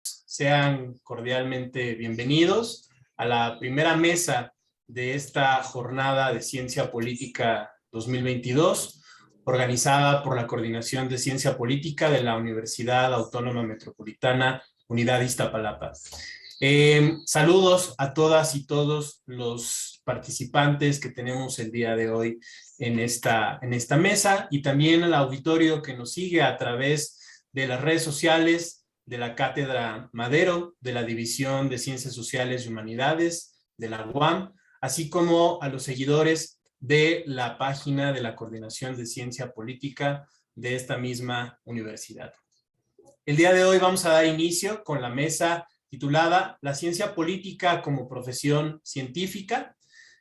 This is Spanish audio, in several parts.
Sean cordialmente bienvenidos a la primera mesa de esta jornada de Ciencia Política 2022, organizada por la Coordinación de Ciencia Política de la Universidad Autónoma Metropolitana, Unidad Iztapalapa. Saludos a todas y todos los participantes que tenemos el día de hoy en esta mesa, y también al auditorio que nos sigue a través de las redes sociales de la Cátedra Madero, de la División de Ciencias Sociales y Humanidades de la UAM, así como a los seguidores de la página de la Coordinación de Ciencia Política de esta misma universidad. El día de hoy vamos a dar inicio con la mesa titulada La Ciencia Política como Profesión Científica.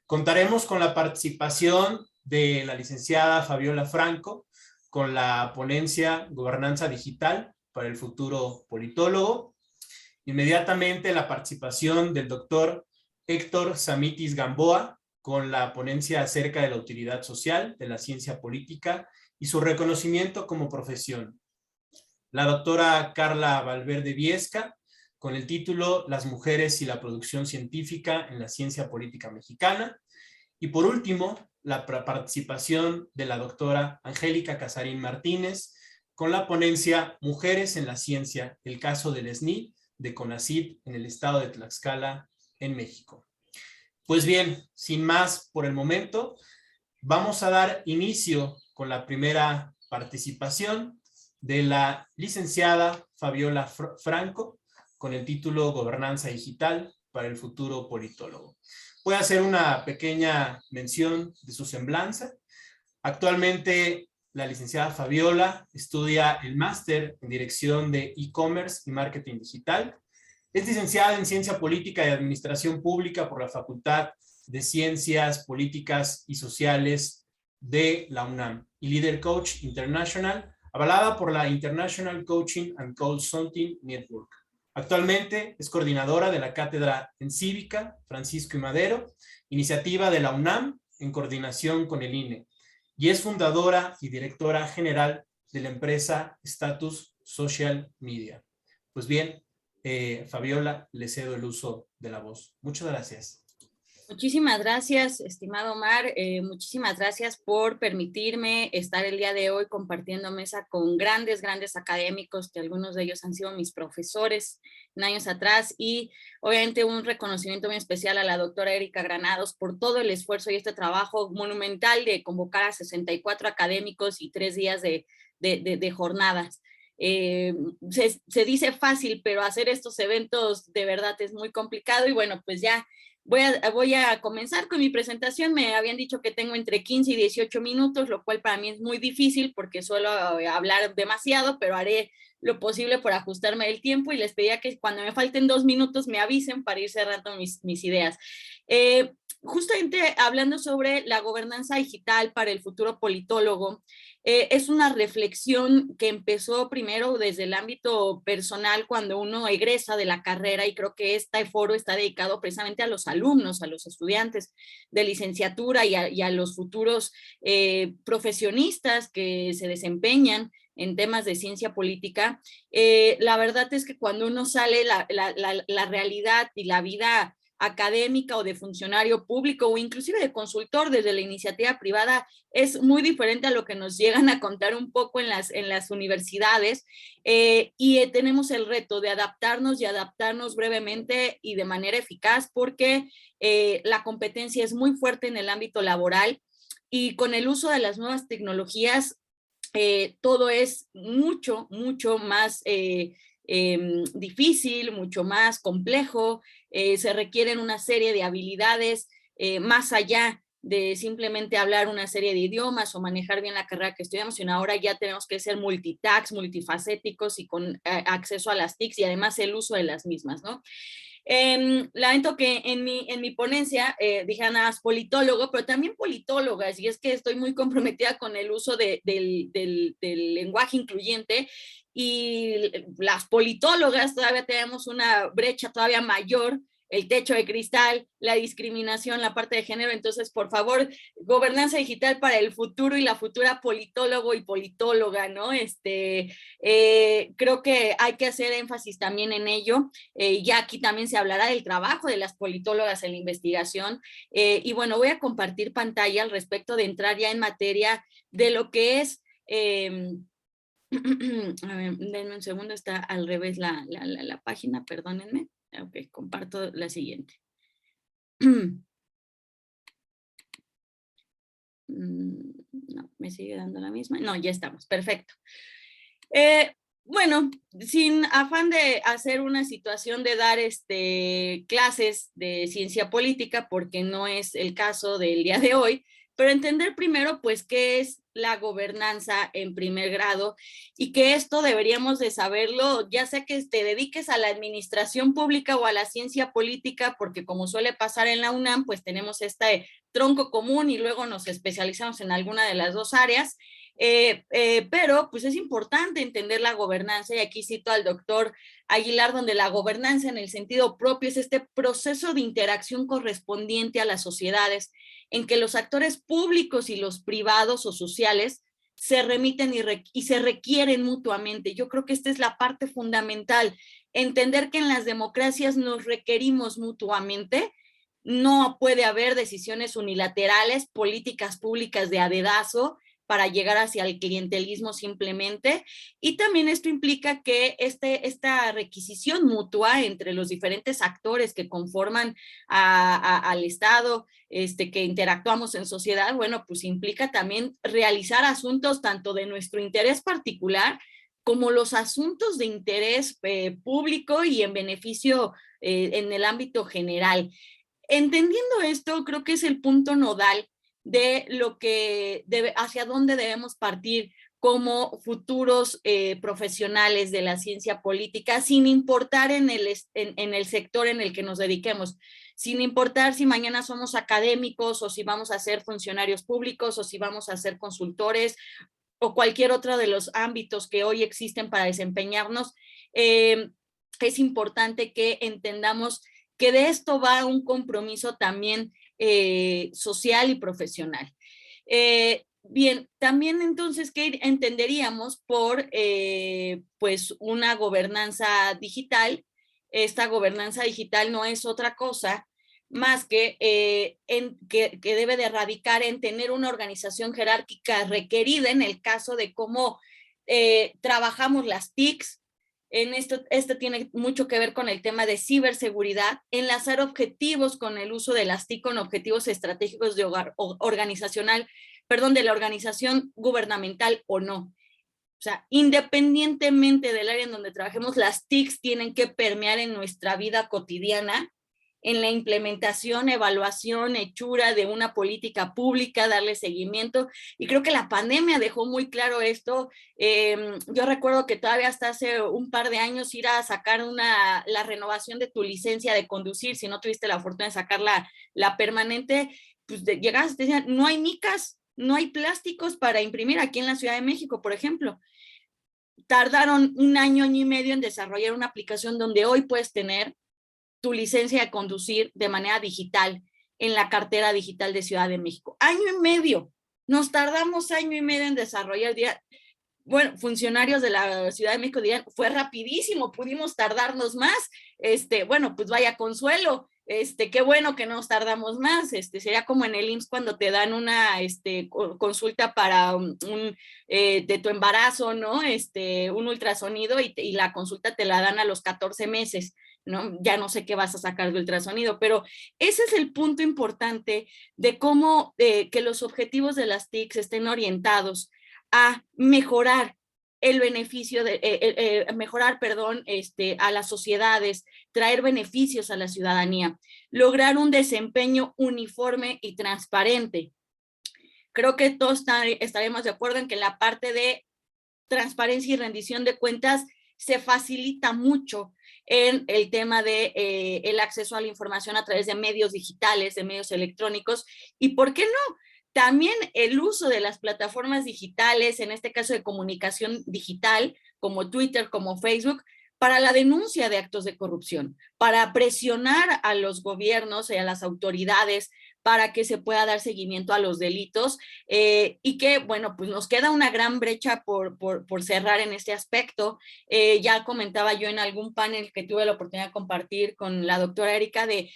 Contaremos con la participación de la licenciada Fabiola Franco, con la ponencia Gobernanza Digital para el futuro politólogo. Inmediatamente la participación del doctor Héctor Samitis Gamboa, con la ponencia acerca de la utilidad social de la ciencia política y su reconocimiento como profesión. La doctora Carla Valverde Viesca, con el título Las mujeres y la producción científica en la ciencia política mexicana. Y por último, la participación de la doctora Angélica Casarín Martínez, con la ponencia Mujeres en la Ciencia, el caso del SNI de CONACYT en el estado de Tlaxcala, en México. Pues bien, sin más por el momento, vamos a dar inicio con la primera participación de la licenciada Fabiola Franco, con el título Gobernanza Digital para el futuro politólogo. Voy a hacer una pequeña mención de su semblanza. Actualmente, la licenciada Fabiola estudia el máster en Dirección de E-Commerce y Marketing Digital. Es licenciada en Ciencia Política y Administración Pública por la Facultad de Ciencias Políticas y Sociales de la UNAM y Líder Coach International, avalada por la International Coaching and Consulting Network. Actualmente es coordinadora de la Cátedra en Cívica Francisco I. Madero, iniciativa de la UNAM en coordinación con el INE, y es fundadora y directora general de la empresa Status Social Media. Pues bien, Fabiola, le cedo el uso de la voz. Muchas gracias. Muchísimas gracias, estimado Omar. Muchísimas gracias por permitirme estar el día de hoy compartiendo mesa con grandes académicos, que algunos de ellos han sido mis profesores en años atrás, y obviamente un reconocimiento muy especial a la doctora Erika Granados por todo el esfuerzo y este trabajo monumental de convocar a 64 académicos y 3 días de jornadas. Se dice fácil, pero hacer estos eventos de verdad es muy complicado, y bueno, pues ya voy a comenzar con mi presentación. Me habían dicho que tengo entre 15 y 18 minutos, lo cual para mí es muy difícil porque suelo hablar demasiado, pero haré lo posible por ajustarme el tiempo, y les pedía que cuando me falten 2 minutos me avisen para ir cerrando mis ideas. Justamente hablando sobre la gobernanza digital para el futuro politólogo, es una reflexión que empezó primero desde el ámbito personal cuando uno egresa de la carrera, y creo que este foro está dedicado precisamente a los alumnos, a los estudiantes de licenciatura y a los futuros profesionistas que se desempeñan en temas de ciencia política. La verdad es que cuando uno sale, la realidad y la vida académica o de funcionario público o inclusive de consultor desde la iniciativa privada es muy diferente a lo que nos llegan a contar un poco en las universidades, y tenemos el reto de adaptarnos y adaptarnos brevemente y de manera eficaz, porque la competencia es muy fuerte en el ámbito laboral, y con el uso de las nuevas tecnologías todo es mucho más difícil, mucho más complejo. Se requieren una serie de habilidades más allá de simplemente hablar una serie de idiomas o manejar bien la carrera que estudiamos, sino ahora ya tenemos que ser multitask, multifacéticos y con acceso a las TICs y además el uso de las mismas, ¿no? Lamento que en mi ponencia dije nada más politólogo, pero también politólogas, y es que estoy muy comprometida con el uso del lenguaje incluyente, y las politólogas todavía tenemos una brecha todavía mayor el techo de cristal, la discriminación, la parte de género. Entonces, por favor, gobernanza digital para el futuro y la futura politólogo y politóloga, ¿no? Creo que hay que hacer énfasis también en ello. Ya aquí también se hablará del trabajo de las politólogas en la investigación. Y bueno, voy a compartir pantalla al respecto de entrar ya en materia de lo que es... a ver, denme un segundo, está al revés la página, perdónenme. Ok, comparto la siguiente. No, me sigue dando la misma. No, ya estamos, perfecto. Bueno, sin afán de hacer una situación de dar clases de ciencia política, porque no es el caso del día de hoy, pero entender primero, pues, qué es la gobernanza en primer grado y que esto deberíamos de saberlo, ya sea que te dediques a la administración pública o a la ciencia política, porque como suele pasar en la UNAM, pues tenemos este tronco común y luego nos especializamos en alguna de las dos áreas. Pero pues es importante entender la gobernanza, y aquí cito al doctor Aguilar, donde la gobernanza en el sentido propio es este proceso de interacción correspondiente a las sociedades en que los actores públicos y los privados o sociales se remiten y se requieren mutuamente. Yo creo que esta es la parte fundamental, entender que en las democracias nos requerimos mutuamente. No puede haber decisiones unilaterales, políticas públicas de a dedazo para llegar hacia el clientelismo simplemente, y también esto implica que esta requisición mutua entre los diferentes actores que conforman al Estado, que interactuamos en sociedad, bueno, pues implica también realizar asuntos tanto de nuestro interés particular como los asuntos de interés público y en beneficio en el ámbito general. Entendiendo esto, creo que es el punto nodal de lo que hacia dónde debemos partir como futuros profesionales de la ciencia política, sin importar en el sector en el que nos dediquemos, sin importar si mañana somos académicos o si vamos a ser funcionarios públicos o si vamos a ser consultores o cualquier otro de los ámbitos que hoy existen para desempeñarnos. Es importante que entendamos que de esto va un compromiso también social y profesional. Bien, también entonces, ¿qué entenderíamos por pues una gobernanza digital? Esta gobernanza digital no es otra cosa más que, que debe de radicar en tener una organización jerárquica requerida en el caso de cómo trabajamos las TICs. En esto tiene mucho que ver con el tema de ciberseguridad, enlazar objetivos con el uso de las TIC con objetivos estratégicos de de la organización gubernamental o no. O sea, independientemente del área en donde trabajemos, las TICs tienen que permear en nuestra vida cotidiana, en la implementación, evaluación, hechura de una política pública, darle seguimiento, y creo que la pandemia dejó muy claro esto. Yo recuerdo que todavía hasta hace un par de años ir a sacar la renovación de tu licencia de conducir, si no tuviste la fortuna de sacar la permanente, pues llegabas y te decían, no hay micas, no hay plásticos para imprimir aquí en la Ciudad de México, por ejemplo. Tardaron un año y medio en desarrollar una aplicación donde hoy puedes tener tu licencia de conducir de manera digital en la cartera digital de Ciudad de México. Año y medio. Nos tardamos año y medio en desarrollar. Bueno, funcionarios de la Ciudad de México dirían, fue rapidísimo, pudimos tardarnos más. Bueno, pues vaya consuelo. Qué bueno que nos tardamos más. Sería como en el IMSS cuando te dan una consulta para de tu embarazo, ¿no? Un ultrasonido y la consulta te la dan a los 14 meses. ¿No? Ya no sé qué vas a sacar del ultrasonido, pero ese es el punto importante de cómo que los objetivos de las TICs estén orientados a mejorar el beneficio mejorar, a las sociedades, traer beneficios a la ciudadanía, lograr un desempeño uniforme y transparente. Creo que todos estaremos de acuerdo en que la parte de transparencia y rendición de cuentas se facilita mucho en el tema de el acceso a la información a través de medios digitales, de medios electrónicos, y ¿por qué no? También el uso de las plataformas digitales, en este caso de comunicación digital, como Twitter, como Facebook, para la denuncia de actos de corrupción, para presionar a los gobiernos y a las autoridades para que se pueda dar seguimiento a los delitos y que, bueno, pues nos queda una gran brecha por cerrar en este aspecto. Ya comentaba yo en algún panel que tuve la oportunidad de compartir con la doctora Erika de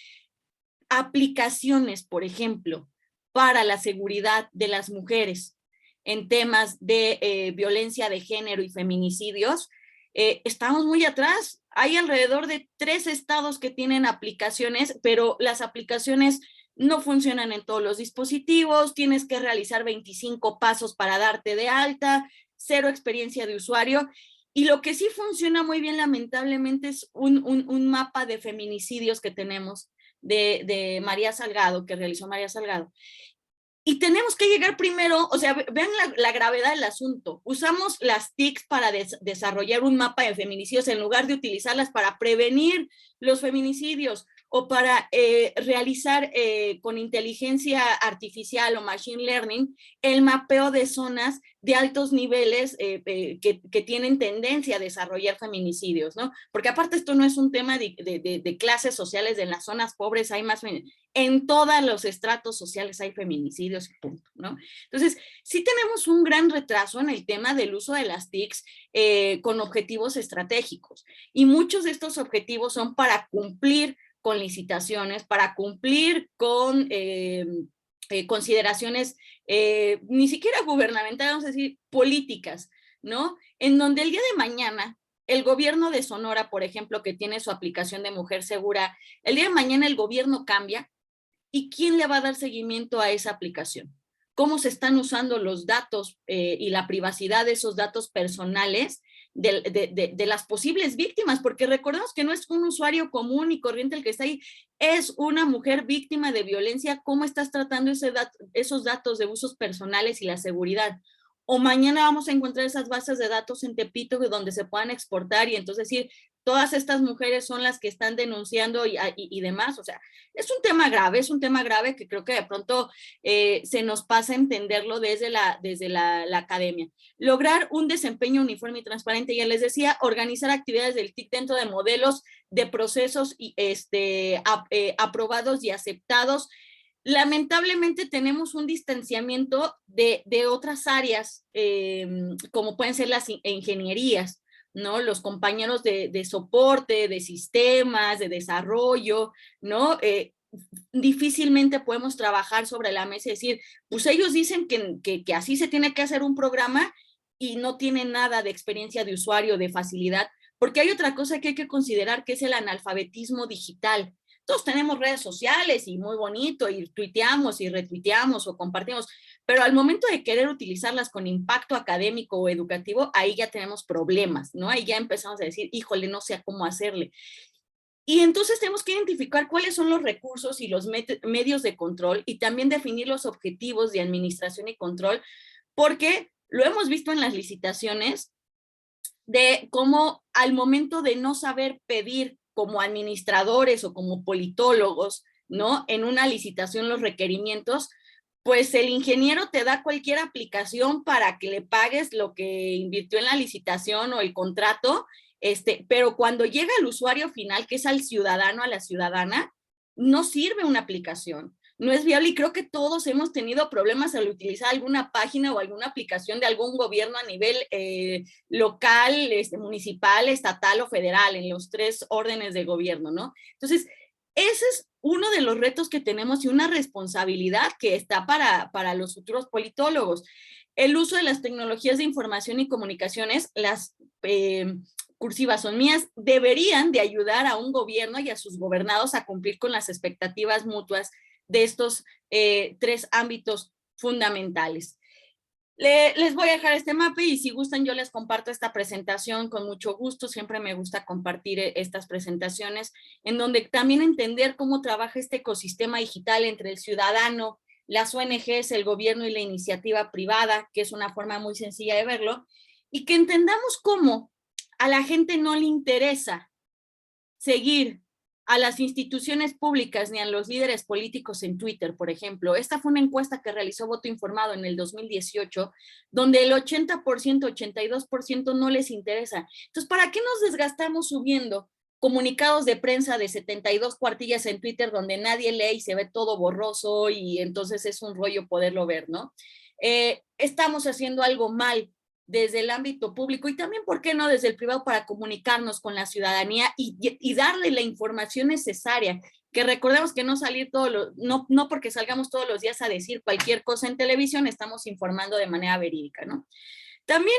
aplicaciones, por ejemplo, para la seguridad de las mujeres en temas de violencia de género y feminicidios. Estamos muy atrás. Hay alrededor de 3 estados que tienen aplicaciones, pero las aplicaciones no funcionan en todos los dispositivos, tienes que realizar 25 pasos para darte de alta, 0 experiencia de usuario. Y lo que sí funciona muy bien, lamentablemente, es un mapa de feminicidios que tenemos de María Salgado, que realizó María Salgado. Y tenemos que llegar primero, o sea, vean la gravedad del asunto. Usamos las TICs para desarrollar un mapa de feminicidios en lugar de utilizarlas para prevenir los feminicidios o para realizar con inteligencia artificial o machine learning el mapeo de zonas de altos niveles que tienen tendencia a desarrollar feminicidios, ¿no? Porque aparte esto no es un tema de clases sociales, de las zonas pobres hay más feminicidios. En todos los estratos sociales hay feminicidios, punto, ¿no? Entonces, sí tenemos un gran retraso en el tema del uso de las TICs con objetivos estratégicos. Y muchos de estos objetivos son para cumplir con licitaciones, para cumplir con consideraciones ni siquiera gubernamentales, vamos a decir, políticas, ¿no? En donde el día de mañana el gobierno de Sonora, por ejemplo, que tiene su aplicación de Mujer Segura, el día de mañana el gobierno cambia. ¿Y quién le va a dar seguimiento a esa aplicación? ¿Cómo se están usando los datos y la privacidad de esos datos personales de las posibles víctimas? Porque recordemos que no es un usuario común y corriente el que está ahí, es una mujer víctima de violencia. ¿Cómo estás tratando esos datos de usos personales y la seguridad? O mañana vamos a encontrar esas bases de datos en Tepito donde se puedan exportar y entonces decir, todas estas mujeres son las que están denunciando y demás. O sea, es un tema grave que creo que de pronto se nos pasa a entenderlo desde la academia. Lograr un desempeño uniforme y transparente, ya les decía, organizar actividades del TIC dentro de modelos de procesos aprobados y aceptados. Lamentablemente tenemos un distanciamiento de otras áreas, como pueden ser las ingenierías, ¿no? Los compañeros de soporte, de sistemas, de desarrollo, ¿no? Difícilmente podemos trabajar sobre la mesa y decir, pues ellos dicen que así se tiene que hacer un programa y no tienen nada de experiencia de usuario, de facilidad, porque hay otra cosa que hay que considerar, que es el analfabetismo digital. Todos tenemos redes sociales y muy bonito, y tuiteamos y retuiteamos o compartimos, pero al momento de querer utilizarlas con impacto académico o educativo, ahí ya tenemos problemas, ¿no? Ahí ya empezamos a decir, híjole, no sé cómo hacerle. Y entonces tenemos que identificar cuáles son los recursos y los medios de control y también definir los objetivos de administración y control, porque lo hemos visto en las licitaciones de cómo al momento de no saber pedir como administradores o como politólogos, ¿no? En una licitación los requerimientos, pues el ingeniero te da cualquier aplicación para que le pagues lo que invirtió en la licitación o el contrato, pero cuando llega al usuario final, que es al ciudadano, a la ciudadana, no sirve una aplicación, no es viable, y creo que todos hemos tenido problemas al utilizar alguna página o alguna aplicación de algún gobierno a nivel local, municipal, estatal o federal, en los 3 órdenes de gobierno, ¿no? Entonces, ese es uno de los retos que tenemos y una responsabilidad que está para los futuros politólogos. El uso de las tecnologías de información y comunicaciones, las cursivas son mías, deberían de ayudar a un gobierno y a sus gobernados a cumplir con las expectativas mutuas de estos 3 ámbitos fundamentales. Les voy a dejar este mapa y si gustan yo les comparto esta presentación con mucho gusto. Siempre me gusta compartir estas presentaciones en donde también entender cómo trabaja este ecosistema digital entre el ciudadano, las ONGs, el gobierno y la iniciativa privada, que es una forma muy sencilla de verlo, y que entendamos cómo a la gente no le interesa seguir a las instituciones públicas ni a los líderes políticos en Twitter, por ejemplo. Esta fue una encuesta que realizó Voto Informado en el 2018, donde el 80%, 82% no les interesa. Entonces, ¿para qué nos desgastamos subiendo comunicados de prensa de 72 cuartillas en Twitter donde nadie lee y se ve todo borroso y entonces es un rollo poderlo ver, ¿no? Estamos haciendo algo mal desde el ámbito público y también, ¿por qué no?, desde el privado para comunicarnos con la ciudadanía y darle la información necesaria, que recordemos que no salir todos los, no porque salgamos todos los días a decir cualquier cosa en televisión, estamos informando de manera verídica, ¿no? También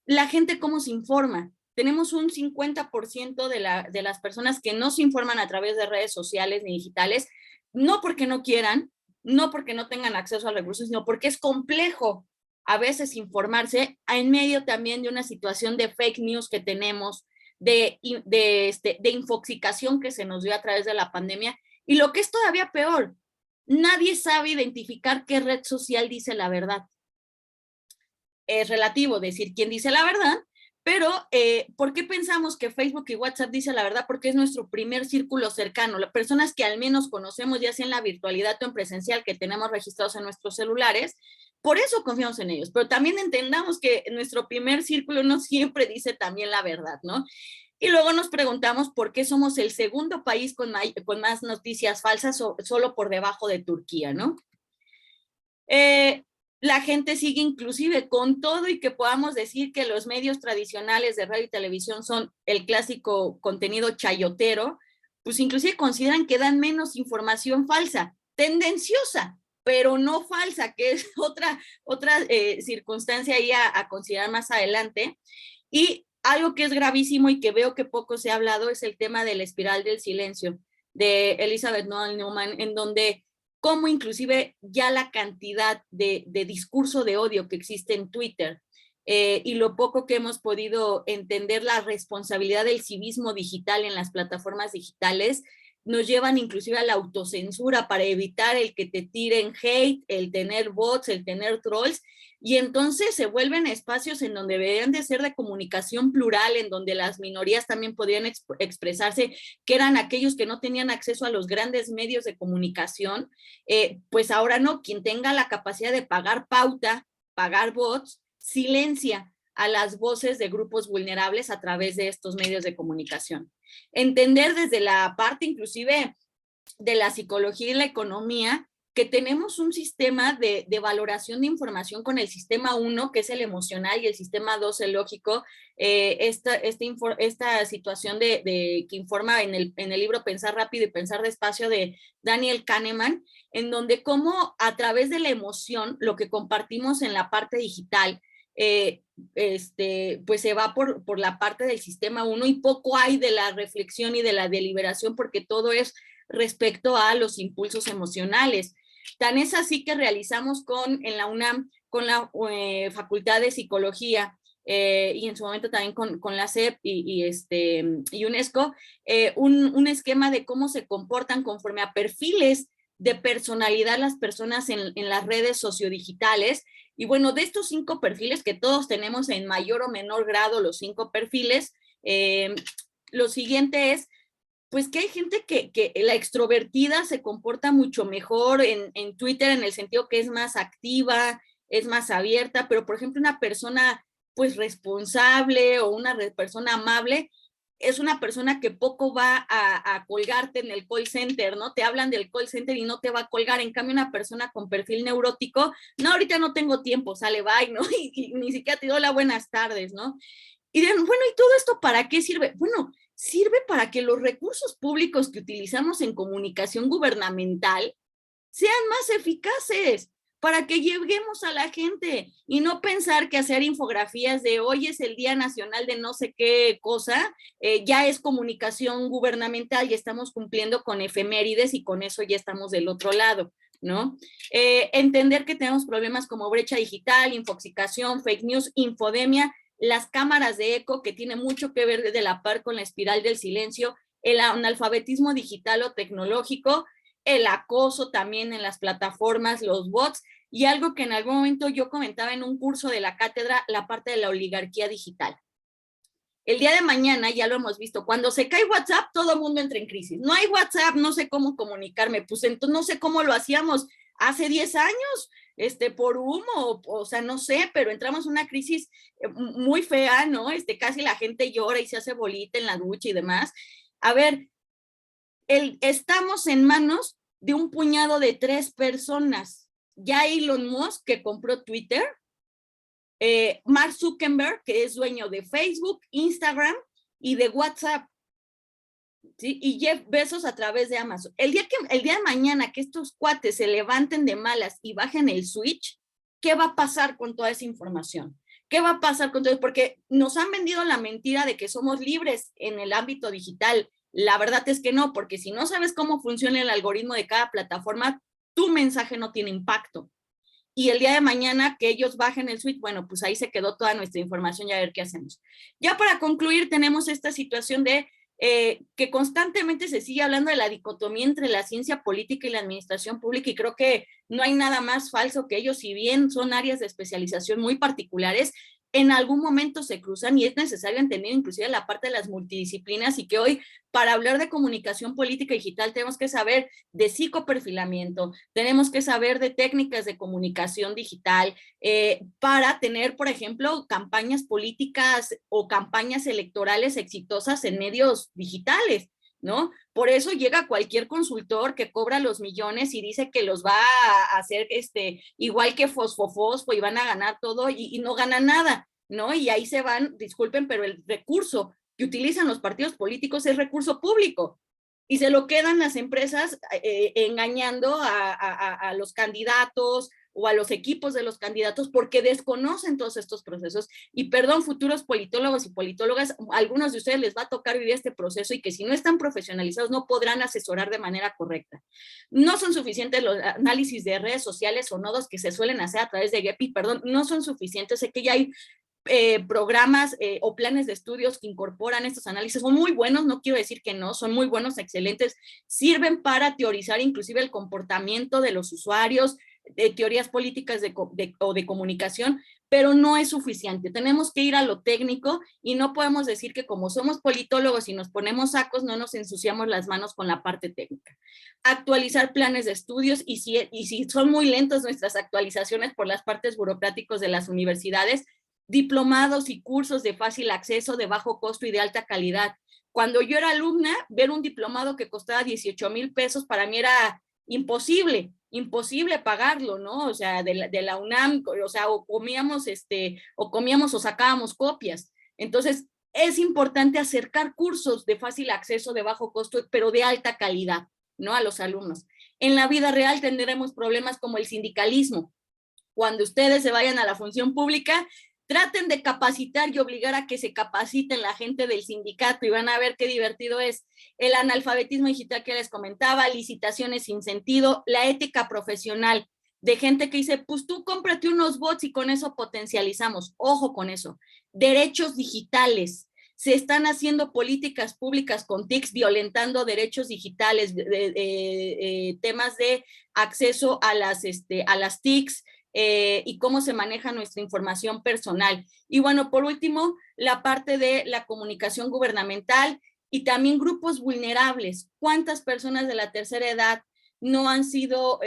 la gente cómo se informa. Tenemos un 50% de las personas que no se informan a través de redes sociales ni digitales, no porque no quieran, no porque no tengan acceso a recursos, sino porque es complejo a veces informarse en medio también de una situación de fake news que tenemos, de infoxicación que se nos dio a través de la pandemia. Y lo que es todavía peor, nadie sabe identificar qué red social dice la verdad. Es relativo decir quién dice la verdad, pero ¿por qué pensamos que Facebook y WhatsApp dice la verdad? Porque es nuestro primer círculo cercano, las personas que al menos conocemos, ya sea en la virtualidad o en presencial, que tenemos registrados en nuestros celulares, por eso confiamos en ellos, pero también entendamos que nuestro primer círculo no siempre dice también la verdad, ¿no? Y luego nos preguntamos por qué somos el segundo país con más noticias falsas, solo por debajo de Turquía, ¿no? La gente sigue inclusive con todo y que podamos decir que los medios tradicionales de radio y televisión son el clásico contenido chayotero, pues inclusive consideran que dan menos información falsa, tendenciosa, pero no falsa, que es otra circunstancia ahí a considerar más adelante. Y algo que es gravísimo y que veo que poco se ha hablado es el tema de la espiral del silencio de Elizabeth Noel Neumann, en donde cómo inclusive ya la cantidad de discurso de odio que existe en Twitter y lo poco que hemos podido entender la responsabilidad del civismo digital en las plataformas digitales, nos llevan inclusive a la autocensura para evitar el que te tiren hate, el tener bots, el tener trolls, y entonces se vuelven espacios en donde deberían de ser de comunicación plural, en donde las minorías también podrían expresarse, que eran aquellos que no tenían acceso a los grandes medios de comunicación, pues ahora no, quien tenga la capacidad de pagar pauta, pagar bots, silencia a las voces de grupos vulnerables a través de estos medios de comunicación. Entender desde la parte inclusive de la psicología y la economía que tenemos un sistema de valoración de información con el sistema 1, que es el emocional, y el sistema 2, el lógico. Esta situación que informa en el libro Pensar rápido y pensar despacio de Daniel Kahneman, en donde cómo a través de la emoción, lo que compartimos en la parte digital, pues se va por la parte del sistema 1 y poco hay de la reflexión y de la deliberación, porque todo es respecto a los impulsos emocionales. Tan es así que realizamos en la UNAM, con la Facultad de Psicología, y en su momento también con la SEP y UNESCO, un esquema de cómo se comportan conforme a perfiles de personalidad las personas en las redes sociodigitales. Y bueno, de estos 5 perfiles, que todos tenemos en mayor o menor grado los 5 perfiles, lo siguiente es, pues que hay gente que la extrovertida se comporta mucho mejor en Twitter, en el sentido que es más activa, es más abierta, pero por ejemplo una persona pues responsable o una persona amable es una persona que poco va a colgarte en el call center, ¿no? Te hablan del call center y no te va a colgar. En cambio, una persona con perfil neurótico, no, ahorita no tengo tiempo, sale, bye, ¿no? Y ni siquiera te doy hola, buenas tardes, ¿no? Y dirán, bueno, ¿y todo esto para qué sirve? Bueno, sirve para que los recursos públicos que utilizamos en comunicación gubernamental sean más eficaces, para que lleguemos a la gente y no pensar que hacer infografías de hoy es el Día Nacional de no sé qué cosa, ya es comunicación gubernamental y estamos cumpliendo con efemérides y con eso ya estamos del otro lado, ¿no? Entender que tenemos problemas como brecha digital, infoxicación, fake news, infodemia, las cámaras de eco, que tiene mucho que ver de la par con la espiral del silencio, el analfabetismo digital o tecnológico, el acoso también en las plataformas, los bots, y algo que en algún momento yo comentaba en un curso de la cátedra, la parte de la oligarquía digital. El día de mañana, ya lo hemos visto, cuando se cae WhatsApp, todo el mundo entra en crisis. No hay WhatsApp, no sé cómo comunicarme, pues entonces no sé cómo lo hacíamos hace 10 años, por humo, o sea, no sé, pero entramos en una crisis muy fea, ¿no? Casi la gente llora y se hace bolita en la ducha y demás. A ver, estamos en manos de un puñado de 3 personas. Ya Elon Musk, que compró Twitter, Mark Zuckerberg, que es dueño de Facebook, Instagram y de WhatsApp, ¿sí? Y Jeff Bezos a través de Amazon. El día de mañana que estos cuates se levanten de malas y bajen el switch, ¿qué va a pasar con toda esa información? ¿Qué va a pasar con todo eso? Porque nos han vendido la mentira de que somos libres en el ámbito digital. La verdad es que no, porque si no sabes cómo funciona el algoritmo de cada plataforma, tu mensaje no tiene impacto. Y el día de mañana que ellos bajen el switch, bueno, pues ahí se quedó toda nuestra información y a ver qué hacemos. Ya para concluir, tenemos esta situación de que constantemente se sigue hablando de la dicotomía entre la ciencia política y la administración pública, y creo que no hay nada más falso que ellos, si bien son áreas de especialización muy particulares, en algún momento se cruzan y es necesario entender inclusive la parte de las multidisciplinas, y que hoy para hablar de comunicación política digital tenemos que saber de psicoperfilamiento, tenemos que saber de técnicas de comunicación digital, para tener, por ejemplo, campañas políticas o campañas electorales exitosas en medios digitales, ¿no? Por eso llega cualquier consultor que cobra los millones y dice que los va a hacer igual que Fosfo y van a ganar todo y no ganan nada, ¿no? Y ahí se van, disculpen, pero el recurso que utilizan los partidos políticos es recurso público y se lo quedan las empresas engañando a los candidatos o a los equipos de los candidatos porque desconocen todos estos procesos. Y perdón, futuros politólogos y politólogas, a algunos de ustedes les va a tocar vivir este proceso y que si no están profesionalizados no podrán asesorar de manera correcta. No son suficientes los análisis de redes sociales o nodos que se suelen hacer a través de GEPI, perdón, no son suficientes. Sé que ya hay programas o planes de estudios que incorporan estos análisis, son muy buenos, no quiero decir que no, son muy buenos, excelentes, sirven para teorizar inclusive el comportamiento de los usuarios, de teorías políticas o de comunicación, pero no es suficiente. Tenemos que ir a lo técnico y no podemos decir que como somos politólogos y nos ponemos sacos, no nos ensuciamos las manos con la parte técnica. Actualizar planes de estudios y si son muy lentos nuestras actualizaciones por las partes burocráticas de las universidades, diplomados y cursos de fácil acceso, de bajo costo y de alta calidad. Cuando yo era alumna, ver un diplomado que costaba 18,000 pesos para mí era imposible pagarlo, ¿no? O sea, de la UNAM, o sea, o comíamos o sacábamos copias. Entonces, es importante acercar cursos de fácil acceso, de bajo costo, pero de alta calidad, ¿no? A los alumnos. En la vida real tendremos problemas como el sindicalismo. Cuando ustedes se vayan a la función pública, traten de capacitar y obligar a que se capaciten la gente del sindicato y van a ver qué divertido es. El analfabetismo digital que les comentaba, licitaciones sin sentido, la ética profesional de gente que dice, pues tú cómprate unos bots y con eso potencializamos. Ojo con eso. Derechos digitales. Se están haciendo políticas públicas con TICs violentando derechos digitales, temas de acceso a las TICs, y cómo se maneja nuestra información personal. Y bueno, por último, la parte de la comunicación gubernamental y también grupos vulnerables. ¿Cuántas personas de la tercera edad no han sido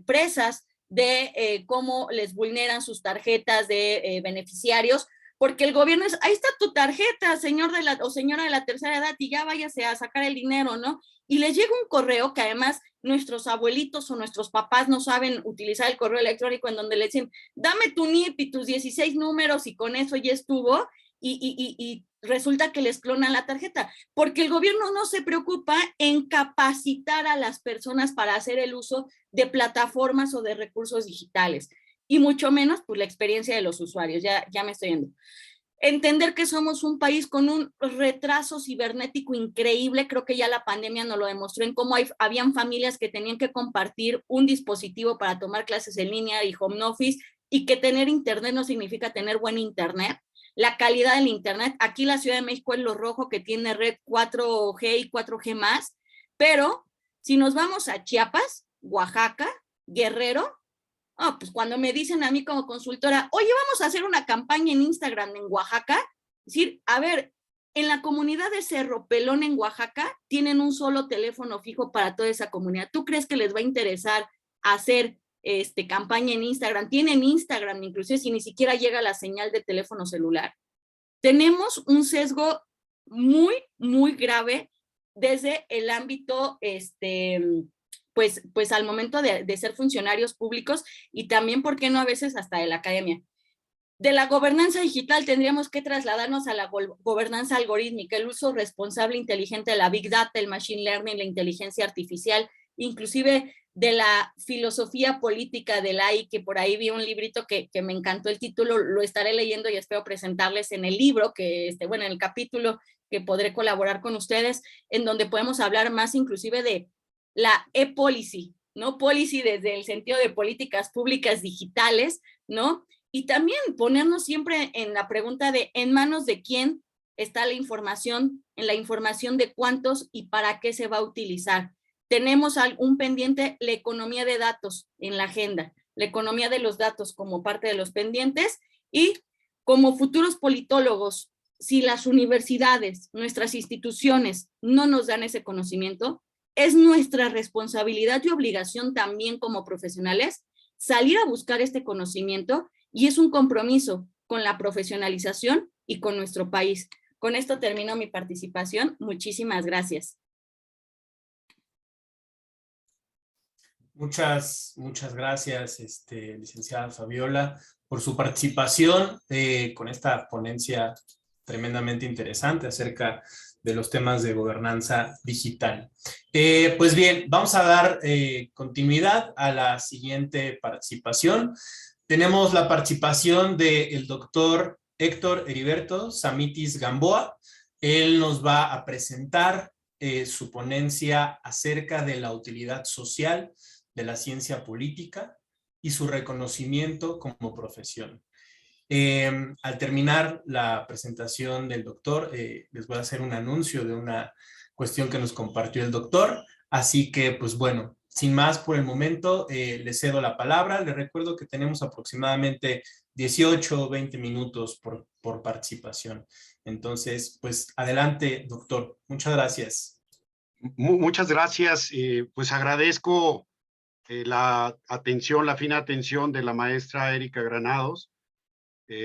presas de cómo les vulneran sus tarjetas de beneficiarios? Porque el gobierno es, ahí está tu tarjeta, señor o señora de la tercera edad, y ya váyase a sacar el dinero, ¿no? Y les llega un correo que además nuestros abuelitos o nuestros papás no saben utilizar el correo electrónico, en donde le dicen, dame tu NIP y tus 16 números y con eso ya estuvo, y resulta que les clonan la tarjeta, porque el gobierno no se preocupa en capacitar a las personas para hacer el uso de plataformas o de recursos digitales, y mucho menos pues la experiencia de los usuarios. Ya me estoy yendo. Entender que somos un país con un retraso cibernético increíble, creo que ya la pandemia nos lo demostró en cómo habían familias que tenían que compartir un dispositivo para tomar clases en línea y home office, y que tener internet no significa tener buen internet. La calidad del internet, aquí la Ciudad de México es lo rojo, que tiene red 4G y 4G más, pero si nos vamos a Chiapas, Oaxaca, Guerrero, pues cuando me dicen a mí como consultora, oye, vamos a hacer una campaña en Instagram en Oaxaca, decir, a ver, En la comunidad de Cerro Pelón en Oaxaca tienen un solo teléfono fijo para toda esa comunidad. ¿Tú crees que les va a interesar hacer campaña en Instagram? Tienen Instagram, inclusive si ni siquiera llega la señal de teléfono celular. Tenemos un sesgo muy, muy grave desde el ámbito, pues al momento de ser funcionarios públicos y también, ¿por qué no a veces hasta de la academia? De la gobernanza digital tendríamos que trasladarnos a la gobernanza algorítmica, el uso responsable e inteligente de la Big Data, el Machine Learning, la inteligencia artificial, inclusive de la filosofía política de la AI, que por ahí vi un librito que me encantó el título, lo estaré leyendo y espero presentarles en el libro, en el capítulo que podré colaborar con ustedes, en donde podemos hablar más inclusive de la e-policy, ¿no? Policy desde el sentido de políticas públicas digitales, ¿no? Y también ponernos siempre en la pregunta de en manos de quién está la información, en la información de cuántos y para qué se va a utilizar. Tenemos un pendiente, la economía de datos en la agenda, la economía de los datos como parte de los pendientes y como futuros politólogos, si las universidades, nuestras instituciones no nos dan ese conocimiento, es nuestra responsabilidad y obligación también como profesionales salir a buscar este conocimiento y es un compromiso con la profesionalización y con nuestro país. Con esto termino mi participación. Muchísimas gracias. Muchas gracias, licenciada Fabiola, por su participación con esta ponencia tremendamente interesante acerca de los temas de gobernanza digital. Pues bien, vamos a dar continuidad a la siguiente participación. Tenemos la participación del doctor Héctor Heriberto Samitis Gamboa. Él nos va a presentar su ponencia acerca de la utilidad social de la ciencia política y su reconocimiento como profesión. Al terminar la presentación del doctor, les voy a hacer un anuncio de una cuestión que nos compartió el doctor, así que pues bueno, sin más por el momento, le cedo la palabra. Les recuerdo que tenemos aproximadamente 18 o 20 minutos por participación. Entonces, pues adelante, doctor. Muchas gracias. Muchas gracias. Pues agradezco la atención, la fina atención de la maestra Erika Granados,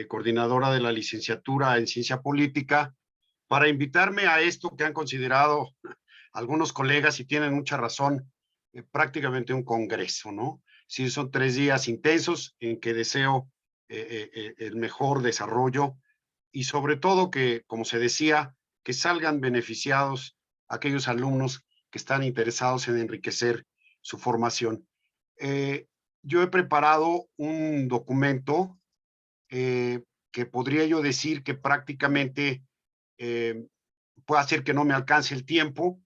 coordinadora de la licenciatura en Ciencia Política, para invitarme a esto que han considerado algunos colegas, y tienen mucha razón, prácticamente un congreso, ¿no? Sí, son 3 días intensos en que deseo el mejor desarrollo y sobre todo que, como se decía, que salgan beneficiados aquellos alumnos que están interesados en enriquecer su formación. Yo he preparado un documento que podría yo decir que prácticamente puede hacer que no me alcance el tiempo,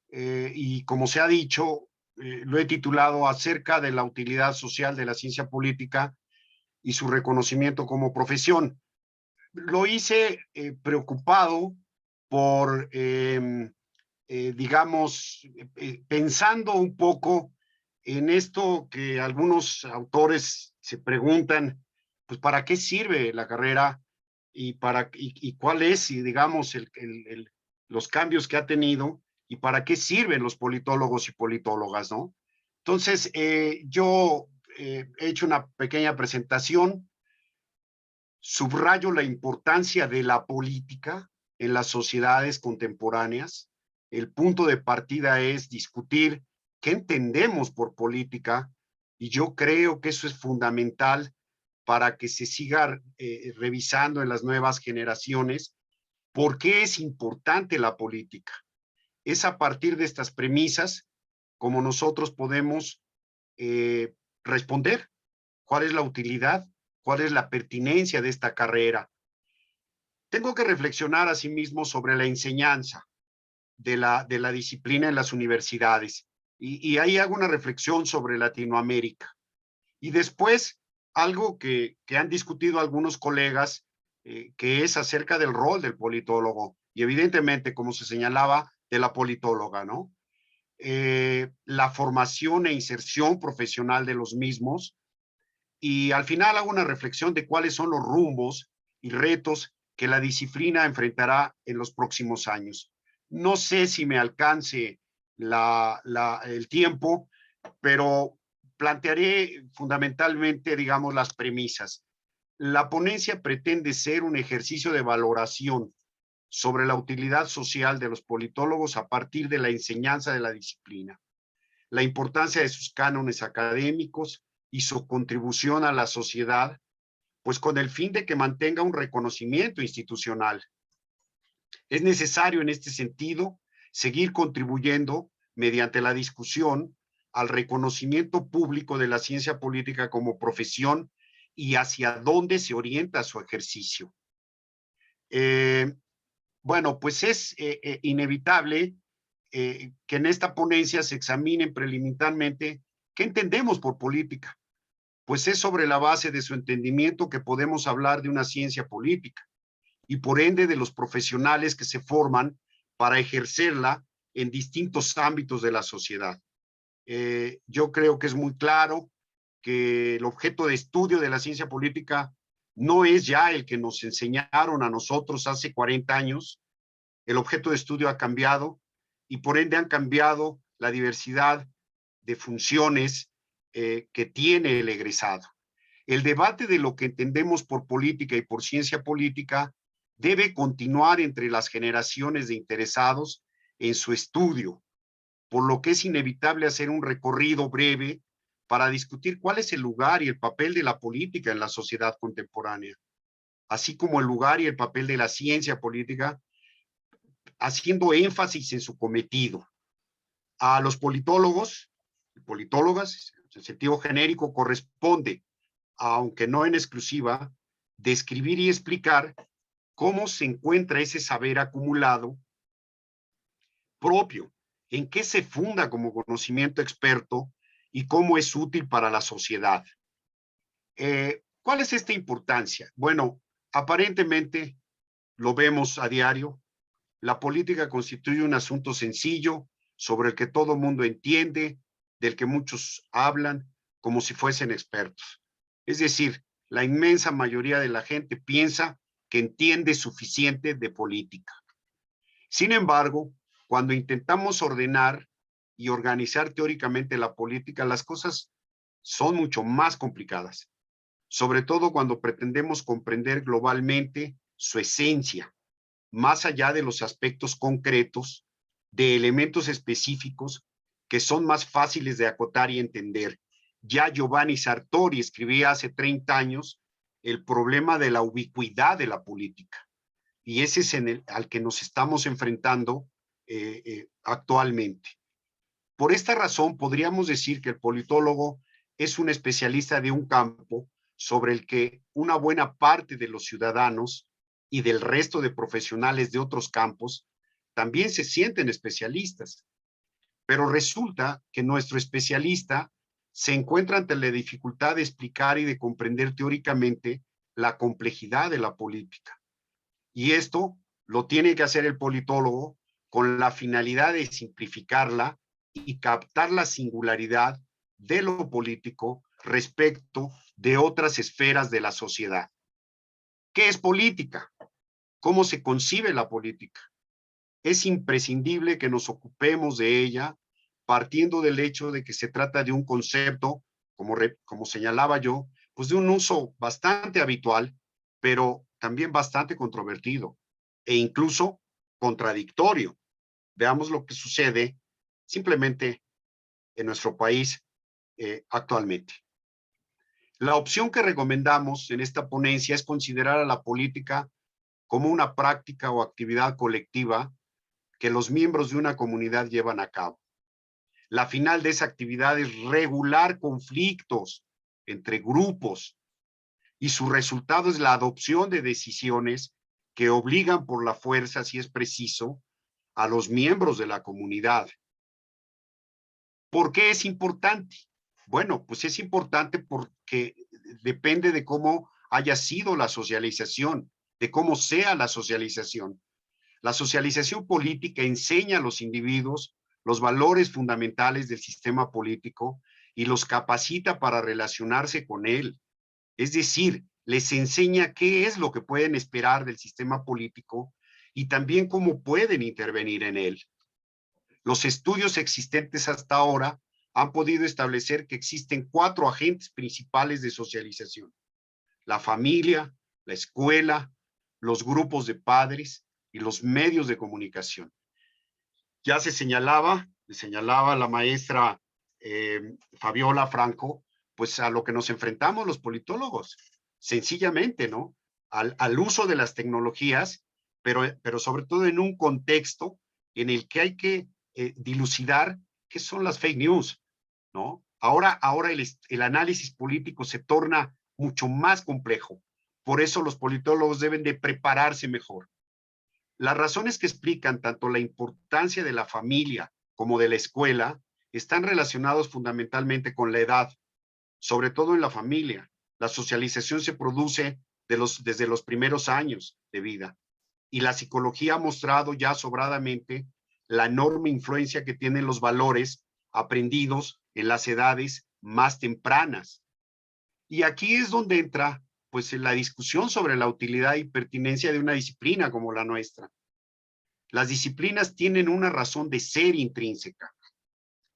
y como se ha dicho, lo he titulado Acerca de la utilidad social de la ciencia política y su reconocimiento como profesión. Lo hice preocupado por, digamos, pensando un poco en esto que algunos autores se preguntan, pues, ¿para qué sirve la carrera? Y cuál es, digamos, los cambios que ha tenido y para qué sirven los politólogos y politólogas, ¿no? Entonces, yo he hecho una pequeña presentación, subrayo la importancia de la política en las sociedades contemporáneas. El punto de partida es discutir qué entendemos por política, y yo creo que eso es fundamental para que se siga revisando en las nuevas generaciones por qué es importante la política. Es a partir de estas premisas como nosotros podemos responder cuál es la utilidad, cuál es la pertinencia de esta carrera. Tengo que reflexionar asimismo sobre la enseñanza de la disciplina en las universidades, y ahí hago una reflexión sobre Latinoamérica. Y después, algo que han discutido algunos colegas, que es acerca del rol del politólogo, y evidentemente, como se señalaba, de la politóloga, ¿no? La formación e inserción profesional de los mismos, y al final hago una reflexión de cuáles son los rumbos y retos que la disciplina enfrentará en los próximos años. No sé si me alcance el tiempo, pero plantearé fundamentalmente, digamos, las premisas. La ponencia pretende ser un ejercicio de valoración sobre la utilidad social de los politólogos a partir de la enseñanza de la disciplina, la importancia de sus cánones académicos y su contribución a la sociedad, pues con el fin de que mantenga un reconocimiento institucional. Es necesario en este sentido seguir contribuyendo mediante la discusión al reconocimiento público de la ciencia política como profesión y hacia dónde se orienta su ejercicio. Bueno, pues es inevitable que en esta ponencia se examinen preliminarmente qué entendemos por política, pues es sobre la base de su entendimiento que podemos hablar de una ciencia política y por ende de los profesionales que se forman para ejercerla en distintos ámbitos de la sociedad. Yo creo que es muy claro que el objeto de estudio de la ciencia política no es ya el que nos enseñaron a nosotros hace 40 años. El objeto de estudio ha cambiado y por ende han cambiado la diversidad de funciones que tiene el egresado. El debate de lo que entendemos por política y por ciencia política debe continuar entre las generaciones de interesados en su estudio, por lo que es inevitable hacer un recorrido breve para discutir cuál es el lugar y el papel de la política en la sociedad contemporánea, así como el lugar y el papel de la ciencia política, haciendo énfasis en su cometido. A los politólogos y politólogas, en sentido genérico, corresponde, aunque no en exclusiva, describir y explicar cómo se encuentra ese saber acumulado propio, en qué se funda como conocimiento experto y cómo es útil para la sociedad. ¿Cuál es esta importancia? Bueno, aparentemente lo vemos a diario. La política constituye un asunto sencillo sobre el que todo mundo entiende, del que muchos hablan como si fuesen expertos. Es decir, la inmensa mayoría de la gente piensa que entiende suficiente de política. Sin embargo, cuando intentamos ordenar y organizar teóricamente la política, las cosas son mucho más complicadas, sobre todo cuando pretendemos comprender globalmente su esencia, más allá de los aspectos concretos, de elementos específicos que son más fáciles de acotar y entender. Ya Giovanni Sartori escribía hace 30 años el problema de la ubicuidad de la política, y ese es al que nos estamos enfrentando actualmente. Por esta razón, podríamos decir que el politólogo es un especialista de un campo sobre el que una buena parte de los ciudadanos y del resto de profesionales de otros campos también se sienten especialistas. Pero resulta que nuestro especialista se encuentra ante la dificultad de explicar y de comprender teóricamente la complejidad de la política. Y esto lo tiene que hacer el politólogo con la finalidad de simplificarla y captar la singularidad de lo político respecto de otras esferas de la sociedad. ¿Qué es política? ¿Cómo se concibe la política? Es imprescindible que nos ocupemos de ella partiendo del hecho de que se trata de un concepto, como señalaba yo, pues de un uso bastante habitual, pero también bastante controvertido e incluso contradictorio. Veamos lo que sucede simplemente en nuestro país actualmente. La opción que recomendamos en esta ponencia es considerar a la política como una práctica o actividad colectiva que los miembros de una comunidad llevan a cabo. La final de esa actividad es regular conflictos entre grupos y su resultado es la adopción de decisiones que obligan por la fuerza, si es preciso, a los miembros de la comunidad. ¿Por qué es importante? Bueno, pues es importante porque depende de cómo haya sido la socialización, de cómo sea la socialización. La socialización política enseña a los individuos los valores fundamentales del sistema político y los capacita para relacionarse con él. Es decir, les enseña qué es lo que pueden esperar del sistema político y también cómo pueden intervenir en él. Los estudios existentes hasta ahora han podido establecer que existen 4 agentes principales de socialización: la familia, la escuela, los grupos de padres y los medios de comunicación. Ya se señalaba la maestra Fabiola Franco, pues a lo que nos enfrentamos los politólogos, sencillamente, ¿no? Al uso de las tecnologías, pero sobre todo en un contexto en el que hay que dilucidar qué son las fake news, ¿no? Ahora el análisis político se torna mucho más complejo. Por eso los politólogos deben de prepararse mejor. Las razones que explican tanto la importancia de la familia como de la escuela están relacionados fundamentalmente con la edad, sobre todo en la familia. La socialización se produce desde los primeros años de vida y la psicología ha mostrado ya sobradamente la enorme influencia que tienen los valores aprendidos en las edades más tempranas. Y aquí es donde entra pues la discusión sobre la utilidad y pertinencia de una disciplina como la nuestra. Las disciplinas tienen una razón de ser intrínseca.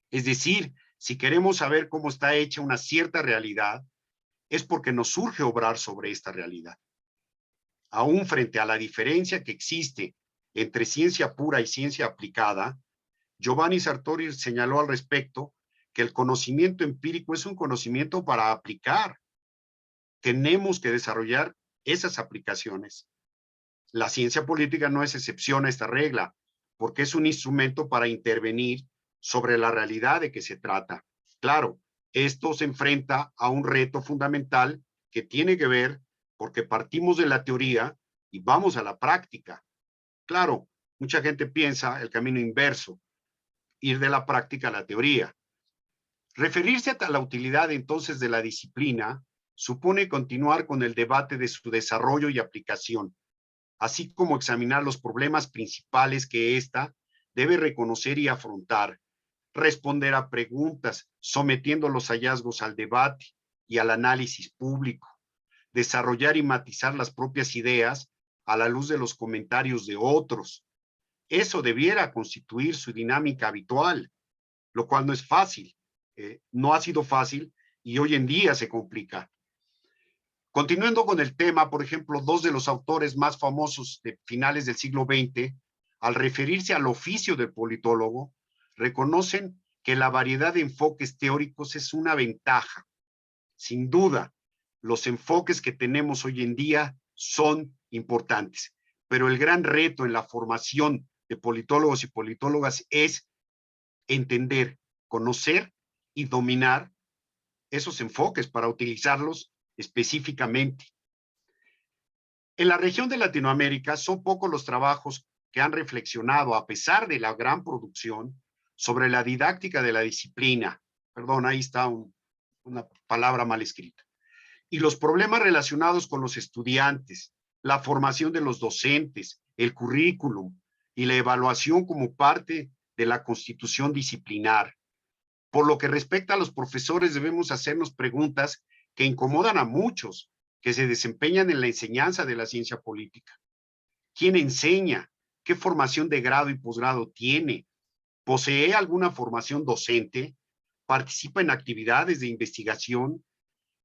Es decir, si queremos saber cómo está hecha una cierta realidad, es porque nos surge obrar sobre esta realidad. Aún frente a la diferencia que existe entre ciencia pura y ciencia aplicada, Giovanni Sartori señaló al respecto que el conocimiento empírico es un conocimiento para aplicar. Tenemos que desarrollar esas aplicaciones. La ciencia política no es excepción a esta regla, porque es un instrumento para intervenir sobre la realidad de que se trata. Claro, esto se enfrenta a un reto fundamental que tiene que ver porque partimos de la teoría y vamos a la práctica. Claro, mucha gente piensa el camino inverso, ir de la práctica a la teoría. Referirse a la utilidad entonces de la disciplina supone continuar con el debate de su desarrollo y aplicación, así como examinar los problemas principales que ésta debe reconocer y afrontar, responder a preguntas, sometiendo los hallazgos al debate y al análisis público, desarrollar y matizar las propias ideas a la luz de los comentarios de otros. Eso debiera constituir su dinámica habitual, lo cual no es fácil, no ha sido fácil y hoy en día se complica. Continuando con el tema, por ejemplo, 2 de los autores más famosos de finales del siglo XX, al referirse al oficio del politólogo, reconocen que la variedad de enfoques teóricos es una ventaja. Sin duda, los enfoques que tenemos hoy en día son importantes, pero el gran reto en la formación de politólogos y politólogas es entender, conocer y dominar esos enfoques para utilizarlos específicamente. En la región de Latinoamérica son pocos los trabajos que han reflexionado, a pesar de la gran producción, sobre la didáctica de la disciplina. Perdón, ahí está una palabra mal escrita. Y los problemas relacionados con los estudiantes, la formación de los docentes, el currículum y la evaluación como parte de la constitución disciplinar. Por lo que respecta a los profesores, debemos hacernos preguntas que incomodan a muchos que se desempeñan en la enseñanza de la ciencia política. ¿Quién enseña? ¿Qué formación de grado y posgrado tiene? ¿Posee alguna formación docente? ¿Participa en actividades de investigación?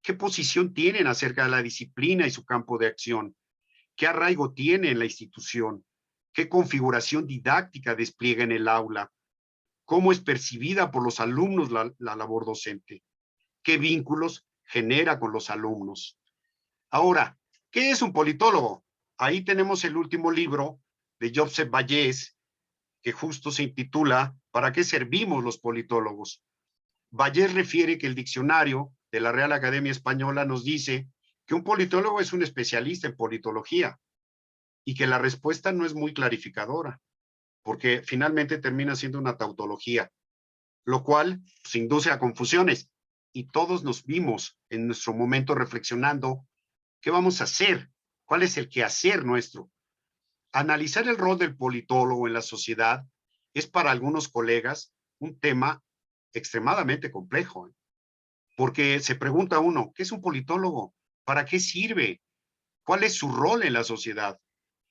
¿Qué posición tienen acerca de la disciplina y su campo de acción? ¿Qué arraigo tiene en la institución? ¿Qué configuración didáctica despliega en el aula? ¿Cómo es percibida por los alumnos la labor docente? ¿Qué vínculos genera con los alumnos? Ahora, ¿qué es un politólogo? Ahí tenemos el último libro de Josep Vallès, que justo se intitula ¿Para qué servimos los politólogos? Vallès refiere que el diccionario de la Real Academia Española nos dice que un politólogo es un especialista en politología y que la respuesta no es muy clarificadora, porque finalmente termina siendo una tautología, lo cual pues, induce a confusiones. Y todos nos vimos en nuestro momento reflexionando, ¿qué vamos a hacer? ¿Cuál es el quehacer nuestro? Analizar el rol del politólogo en la sociedad es para algunos colegas un tema extremadamente complejo, porque se pregunta uno, ¿qué es un politólogo? ¿Para qué sirve? ¿Cuál es su rol en la sociedad?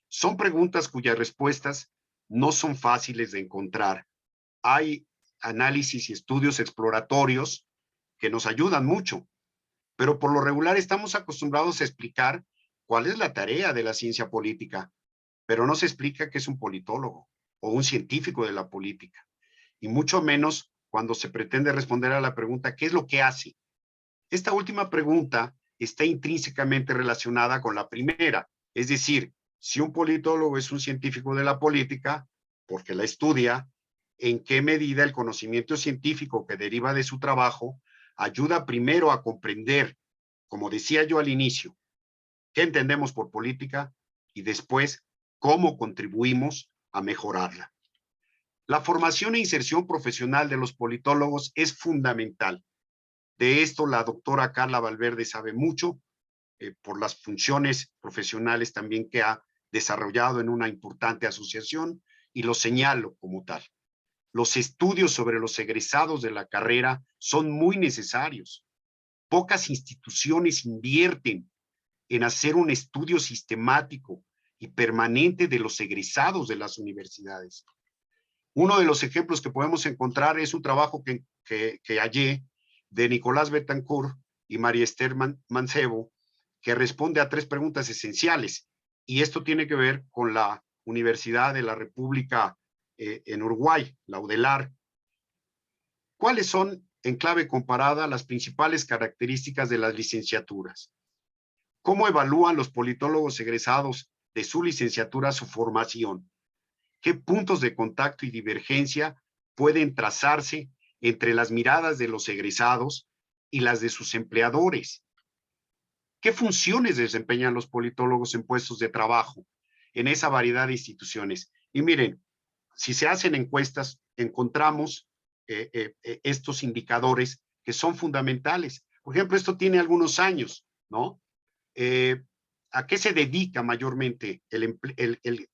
Son preguntas cuyas respuestas no son fáciles de encontrar. Hay análisis y estudios exploratorios que nos ayudan mucho, pero por lo regular estamos acostumbrados a explicar cuál es la tarea de la ciencia política, pero no se explica qué es un politólogo o un científico de la política, y mucho menos cuando se pretende responder a la pregunta ¿qué es lo que hace? Esta última pregunta está intrínsecamente relacionada con la primera, es decir, si un politólogo es un científico de la política, porque la estudia, en qué medida el conocimiento científico que deriva de su trabajo ayuda primero a comprender, como decía yo al inicio, qué entendemos por política y después cómo contribuimos a mejorarla. La formación e inserción profesional de los politólogos es fundamental. De esto la doctora Carla Valverde sabe mucho, por las funciones profesionales también que ha desarrollado en una importante asociación, y lo señalo como tal. Los estudios sobre los egresados de la carrera son muy necesarios. Pocas instituciones invierten en hacer un estudio sistemático y permanente de los egresados de las universidades. Uno de los ejemplos que podemos encontrar es un trabajo que hallé de Nicolás Betancourt y María Esther Mancebo, que responde a 3 preguntas esenciales, y esto tiene que ver con la Universidad de la República en Uruguay, la UDELAR. ¿Cuáles son, en clave comparada, las principales características de las licenciaturas? ¿Cómo evalúan los politólogos egresados de su licenciatura su formación? ¿Qué puntos de contacto y divergencia pueden trazarse entre las miradas de los egresados y las de sus empleadores? ¿Qué funciones desempeñan los politólogos en puestos de trabajo en esa variedad de instituciones? Y miren, si se hacen encuestas, encontramos estos indicadores que son fundamentales. Por ejemplo, esto tiene algunos años, ¿no? ¿A qué se dedica mayormente el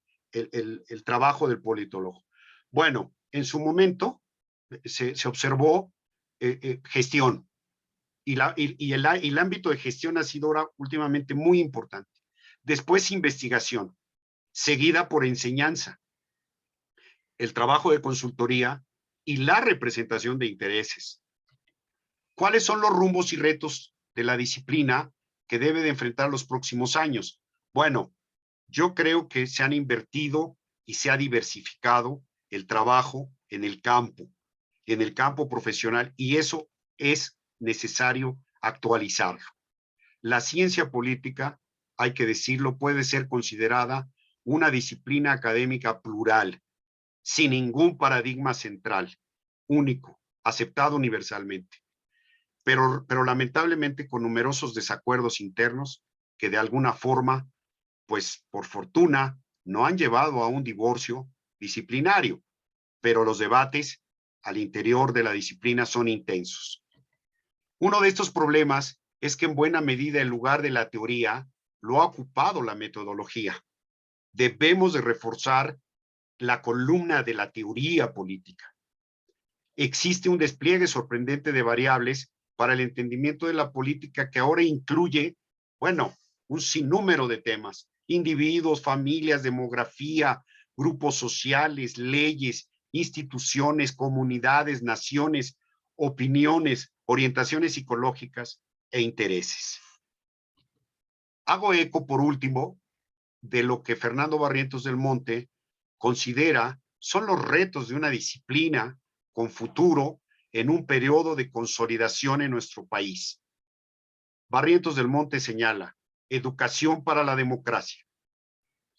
trabajo del politólogo? Bueno, en su momento se observó gestión, y el ámbito de gestión ha sido ahora últimamente muy importante. Después investigación, seguida por enseñanza, el trabajo de consultoría y la representación de intereses. ¿Cuáles son los rumbos y retos de la disciplina que debe de enfrentar los próximos años? Bueno, yo creo que se han invertido y se ha diversificado el trabajo en el campo profesional, y eso es necesario actualizarlo. La ciencia política, hay que decirlo, puede ser considerada una disciplina académica plural, sin ningún paradigma central, único, aceptado universalmente, pero lamentablemente con numerosos desacuerdos internos que de alguna forma, pues por fortuna, no han llevado a un divorcio disciplinario, pero los debates al interior de la disciplina son intensos. Uno de estos problemas es que en buena medida el lugar de la teoría lo ha ocupado la metodología. Debemos de reforzar la columna de la teoría política. Existe un despliegue sorprendente de variables para el entendimiento de la política que ahora incluye, bueno, un sinnúmero de temas: individuos, familias, demografía, grupos sociales, leyes, instituciones, comunidades, naciones, opiniones, orientaciones psicológicas e intereses. Hago eco, por último, de lo que Fernando Barrientos del Monte considera son los retos de una disciplina con futuro en un periodo de consolidación en nuestro país. Barrientos del Monte señala: educación para la democracia.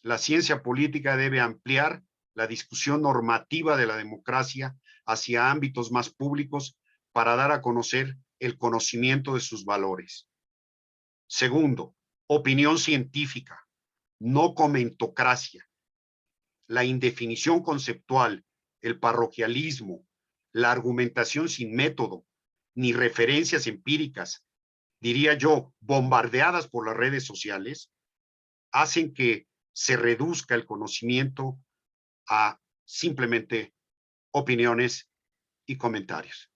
La ciencia política debe ampliar la discusión normativa de la democracia hacia ámbitos más públicos para dar a conocer el conocimiento de sus valores. Segundo, opinión científica, no comentocracia. La indefinición conceptual, el parroquialismo, la argumentación sin método, ni referencias empíricas, diría yo, bombardeadas por las redes sociales, hacen que se reduzca el conocimiento a simplemente opiniones y comentarios.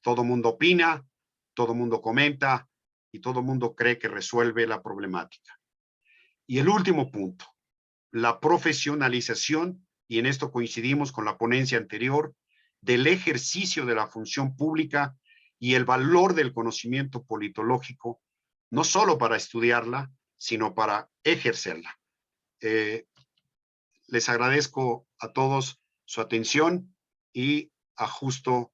Todo mundo opina, todo mundo comenta, y todo el mundo cree que resuelve la problemática. Y el último punto, la profesionalización, y en esto coincidimos con la ponencia anterior, del ejercicio de la función pública y el valor del conocimiento politológico, no solo para estudiarla, sino para ejercerla. Les agradezco a todos su atención y ajusto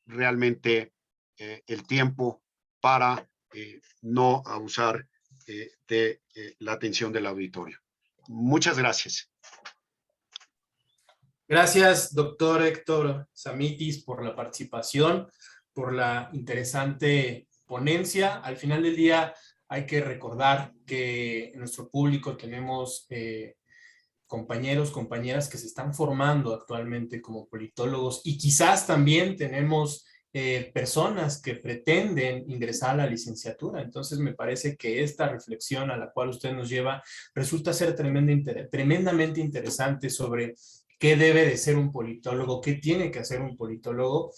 realmente el tiempo para no abusar de la atención del auditorio. Muchas gracias. Gracias, doctor Héctor Samitis, por la participación, por la interesante ponencia. Al final del día hay que recordar que en nuestro público tenemos compañeros, compañeras que se están formando actualmente como politólogos y quizás también tenemos personas que pretenden ingresar a la licenciatura. Entonces me parece que esta reflexión a la cual usted nos lleva resulta ser tremendamente interesante sobre qué debe de ser un politólogo, qué tiene que hacer un politólogo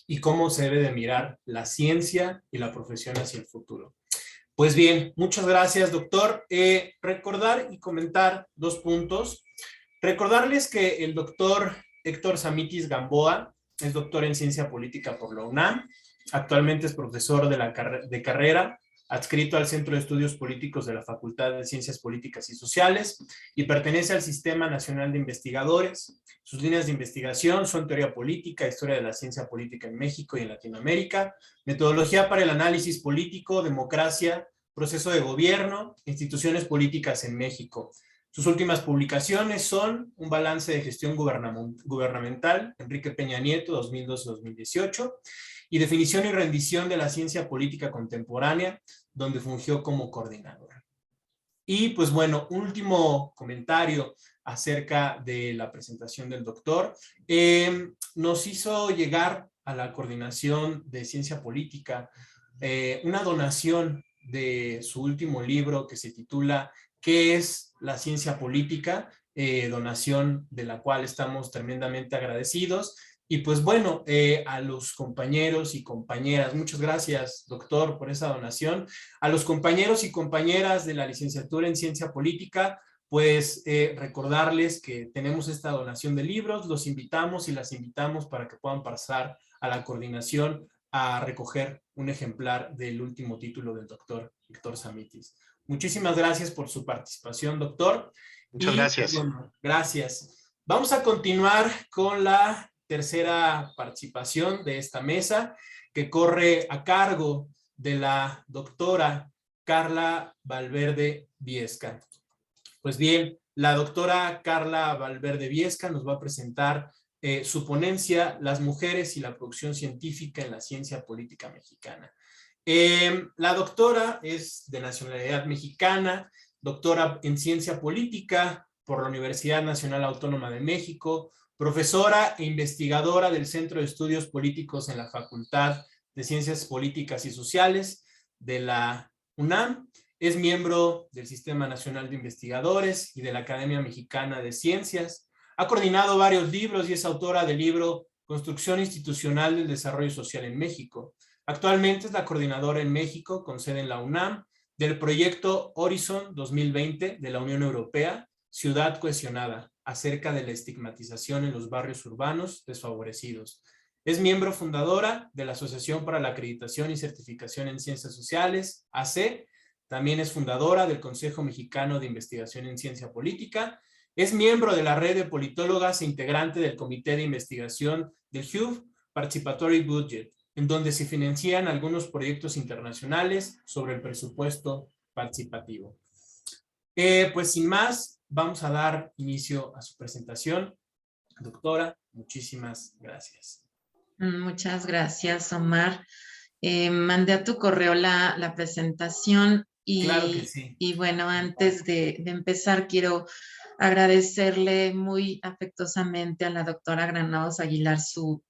y cómo se debe de mirar la ciencia y la profesión hacia el futuro. Pues bien, muchas gracias, doctor. Recordar y comentar 2 puntos. Recordarles que el doctor Héctor Samitis Gamboa es doctor en Ciencia Política por la UNAM. Actualmente es profesor de carrera, adscrito al Centro de Estudios Políticos de la Facultad de Ciencias Políticas y Sociales y pertenece al Sistema Nacional de Investigadores. Sus líneas de investigación son teoría política, historia de la ciencia política en México y en Latinoamérica, metodología para el análisis político, democracia, proceso de gobierno, instituciones políticas en México. Sus últimas publicaciones son un balance de gestión gubernamental, Enrique Peña Nieto, 2012-2018, y definición y rendición de la ciencia política contemporánea, donde fungió como coordinador. Y pues bueno, un último comentario acerca de la presentación del doctor. Nos hizo llegar a la Coordinación de Ciencia Política una donación de su último libro que se titula ¿Qué es la ciencia política? Donación de la cual estamos tremendamente agradecidos. Y pues bueno, a los compañeros y compañeras, muchas gracias, doctor, por esa donación. A los compañeros y compañeras de la licenciatura en Ciencia Política, pues recordarles que tenemos esta donación de libros, los invitamos y las invitamos para que puedan pasar a la coordinación a recoger un ejemplar del último título del doctor Héctor Samitis. Muchísimas gracias por su participación, doctor. Muchas gracias. Bueno, gracias. Vamos a continuar con la tercera participación de esta mesa, que corre a cargo de la doctora Carla Valverde Viesca. Pues bien, la doctora Carla Valverde Viesca nos va a presentar su ponencia, Las mujeres y la producción científica en la ciencia política mexicana. La doctora es de nacionalidad mexicana, doctora en ciencia política por la Universidad Nacional Autónoma de México, profesora e investigadora del Centro de Estudios Políticos en la Facultad de Ciencias Políticas y Sociales de la UNAM. Es miembro del Sistema Nacional de Investigadores y de la Academia Mexicana de Ciencias. Ha coordinado varios libros y es autora del libro Construcción Institucional del Desarrollo Social en México. Actualmente es la coordinadora en México, con sede en la UNAM, del proyecto Horizon 2020 de la Unión Europea, Ciudad Cohesionada, acerca de la estigmatización en los barrios urbanos desfavorecidos. Es miembro fundadora de la Asociación para la Acreditación y Certificación en Ciencias Sociales, AC. También es fundadora del Consejo Mexicano de Investigación en Ciencia Política. Es miembro de la red de politólogas e integrante del Comité de Investigación del HUB Participatory Budget, en donde se financian algunos proyectos internacionales sobre el presupuesto participativo. Pues sin más, vamos a dar inicio a su presentación. Doctora, muchísimas gracias. Muchas gracias, Omar. Mandé a tu correo la presentación y, claro que sí. Y bueno, antes de empezar quiero agradecerle muy afectuosamente a la doctora Granados Aguilar su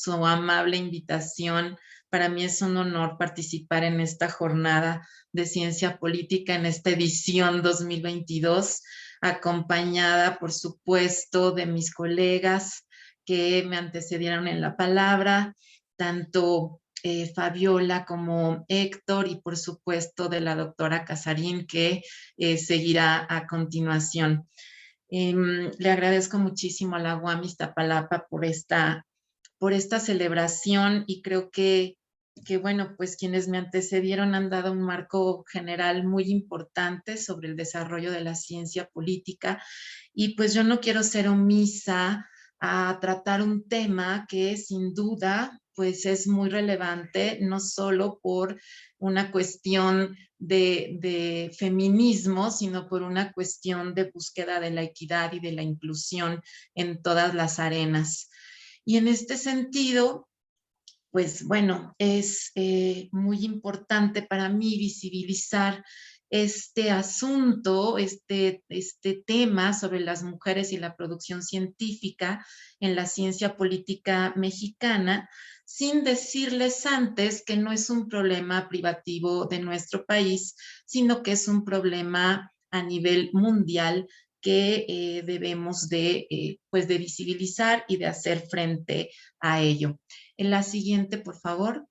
amable invitación. Para mí es un honor participar en esta jornada de ciencia política en esta edición 2022, acompañada, por supuesto, de mis colegas que me antecedieron en la palabra, tanto Fabiola, como Héctor, y por supuesto de la doctora Casarín, que seguirá a continuación. Le agradezco muchísimo a la UAM Iztapalapa por esta celebración, y creo que bueno, pues quienes me antecedieron han dado un marco general muy importante sobre el desarrollo de la ciencia política, y pues yo no quiero ser omisa a tratar un tema que sin duda pues es muy relevante, no solo por una cuestión de feminismo, sino por una cuestión de búsqueda de la equidad y de la inclusión en todas las arenas. Y en este sentido, pues bueno, es muy importante para mí visibilizar este asunto, este tema sobre las mujeres y la producción científica en la ciencia política mexicana, sin decirles antes que no es un problema privativo de nuestro país, sino que es un problema a nivel mundial que debemos pues de visibilizar y de hacer frente a ello. En la siguiente, por favor.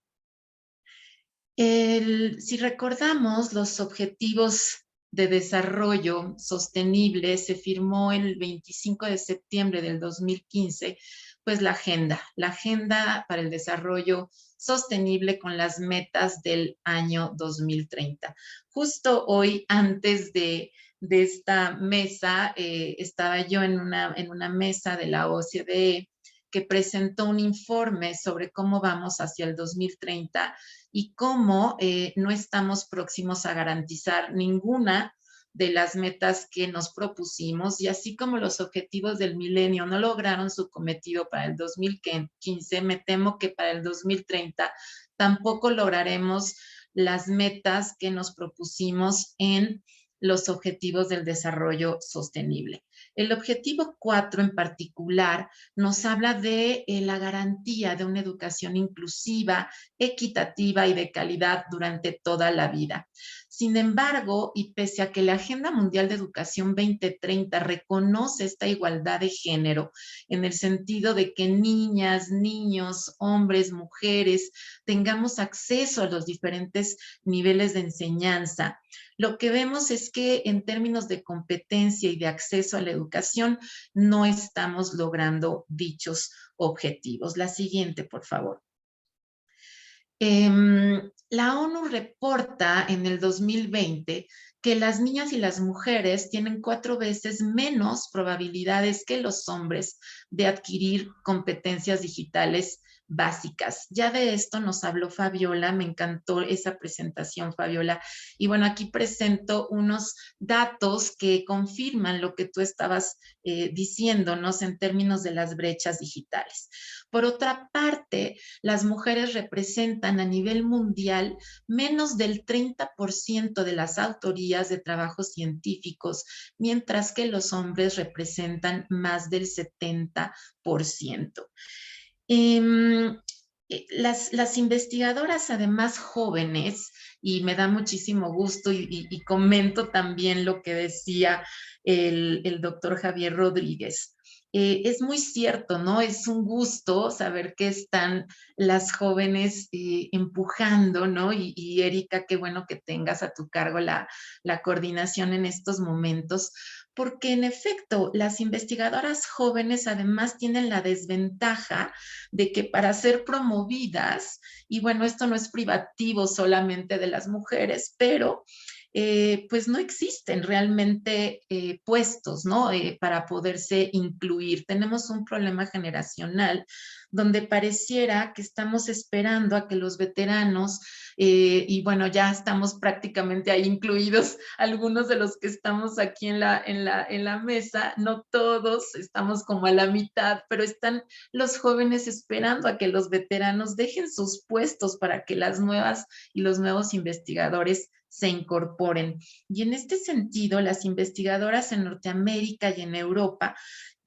Si recordamos, los objetivos de desarrollo sostenible se firmó el 25 de septiembre del 2015, pues la agenda para el desarrollo sostenible con las metas del año 2030. Justo hoy, antes de esta mesa, estaba yo en una mesa de la OCDE que presentó un informe sobre cómo vamos hacia el 2030 y cómo no estamos próximos a garantizar ninguna de las metas que nos propusimos, y así como los objetivos del milenio no lograron su cometido para el 2015, me temo que para el 2030 tampoco lograremos las metas que nos propusimos en los objetivos del desarrollo sostenible. El objetivo 4 en particular nos habla de la garantía de una educación inclusiva, equitativa y de calidad durante toda la vida. Sin embargo, y pese a que la Agenda Mundial de Educación 2030 reconoce esta igualdad de género, en el sentido de que niñas, niños, hombres, mujeres, tengamos acceso a los diferentes niveles de enseñanza, lo que vemos es que en términos de competencia y de acceso a la educación no estamos logrando dichos objetivos. La siguiente, por favor. La ONU reporta en el 2020 que las niñas y las mujeres tienen 4 veces menos probabilidades que los hombres de adquirir competencias digitales básicas. Ya de esto nos habló Fabiola, me encantó esa presentación, Fabiola. Y bueno, aquí presento unos datos que confirman lo que tú estabas diciéndonos en términos de las brechas digitales. Por otra parte, las mujeres representan a nivel mundial menos del 30% de las autorías de trabajos científicos, mientras que los hombres representan más del 70%. Las investigadoras, además jóvenes, y me da muchísimo gusto y comento también lo que decía el doctor Javier Rodríguez. Es muy cierto, ¿no? Es un gusto saber que están las jóvenes empujando, ¿no? Y Erika, qué bueno que tengas a tu cargo la coordinación en estos momentos, porque en efecto, las investigadoras jóvenes además tienen la desventaja de que para ser promovidas, y bueno, esto no es privativo solamente de las mujeres, pero pues no existen realmente puestos, ¿no? Para poderse incluir. Tenemos un problema generacional donde pareciera que estamos esperando a que los veteranos, y bueno, ya estamos prácticamente ahí incluidos algunos de los que estamos aquí en la mesa, no todos, estamos como a la mitad, pero están los jóvenes esperando a que los veteranos dejen sus puestos para que las nuevas y los nuevos investigadores se incorporen. Y en este sentido, las investigadoras en Norteamérica y en Europa,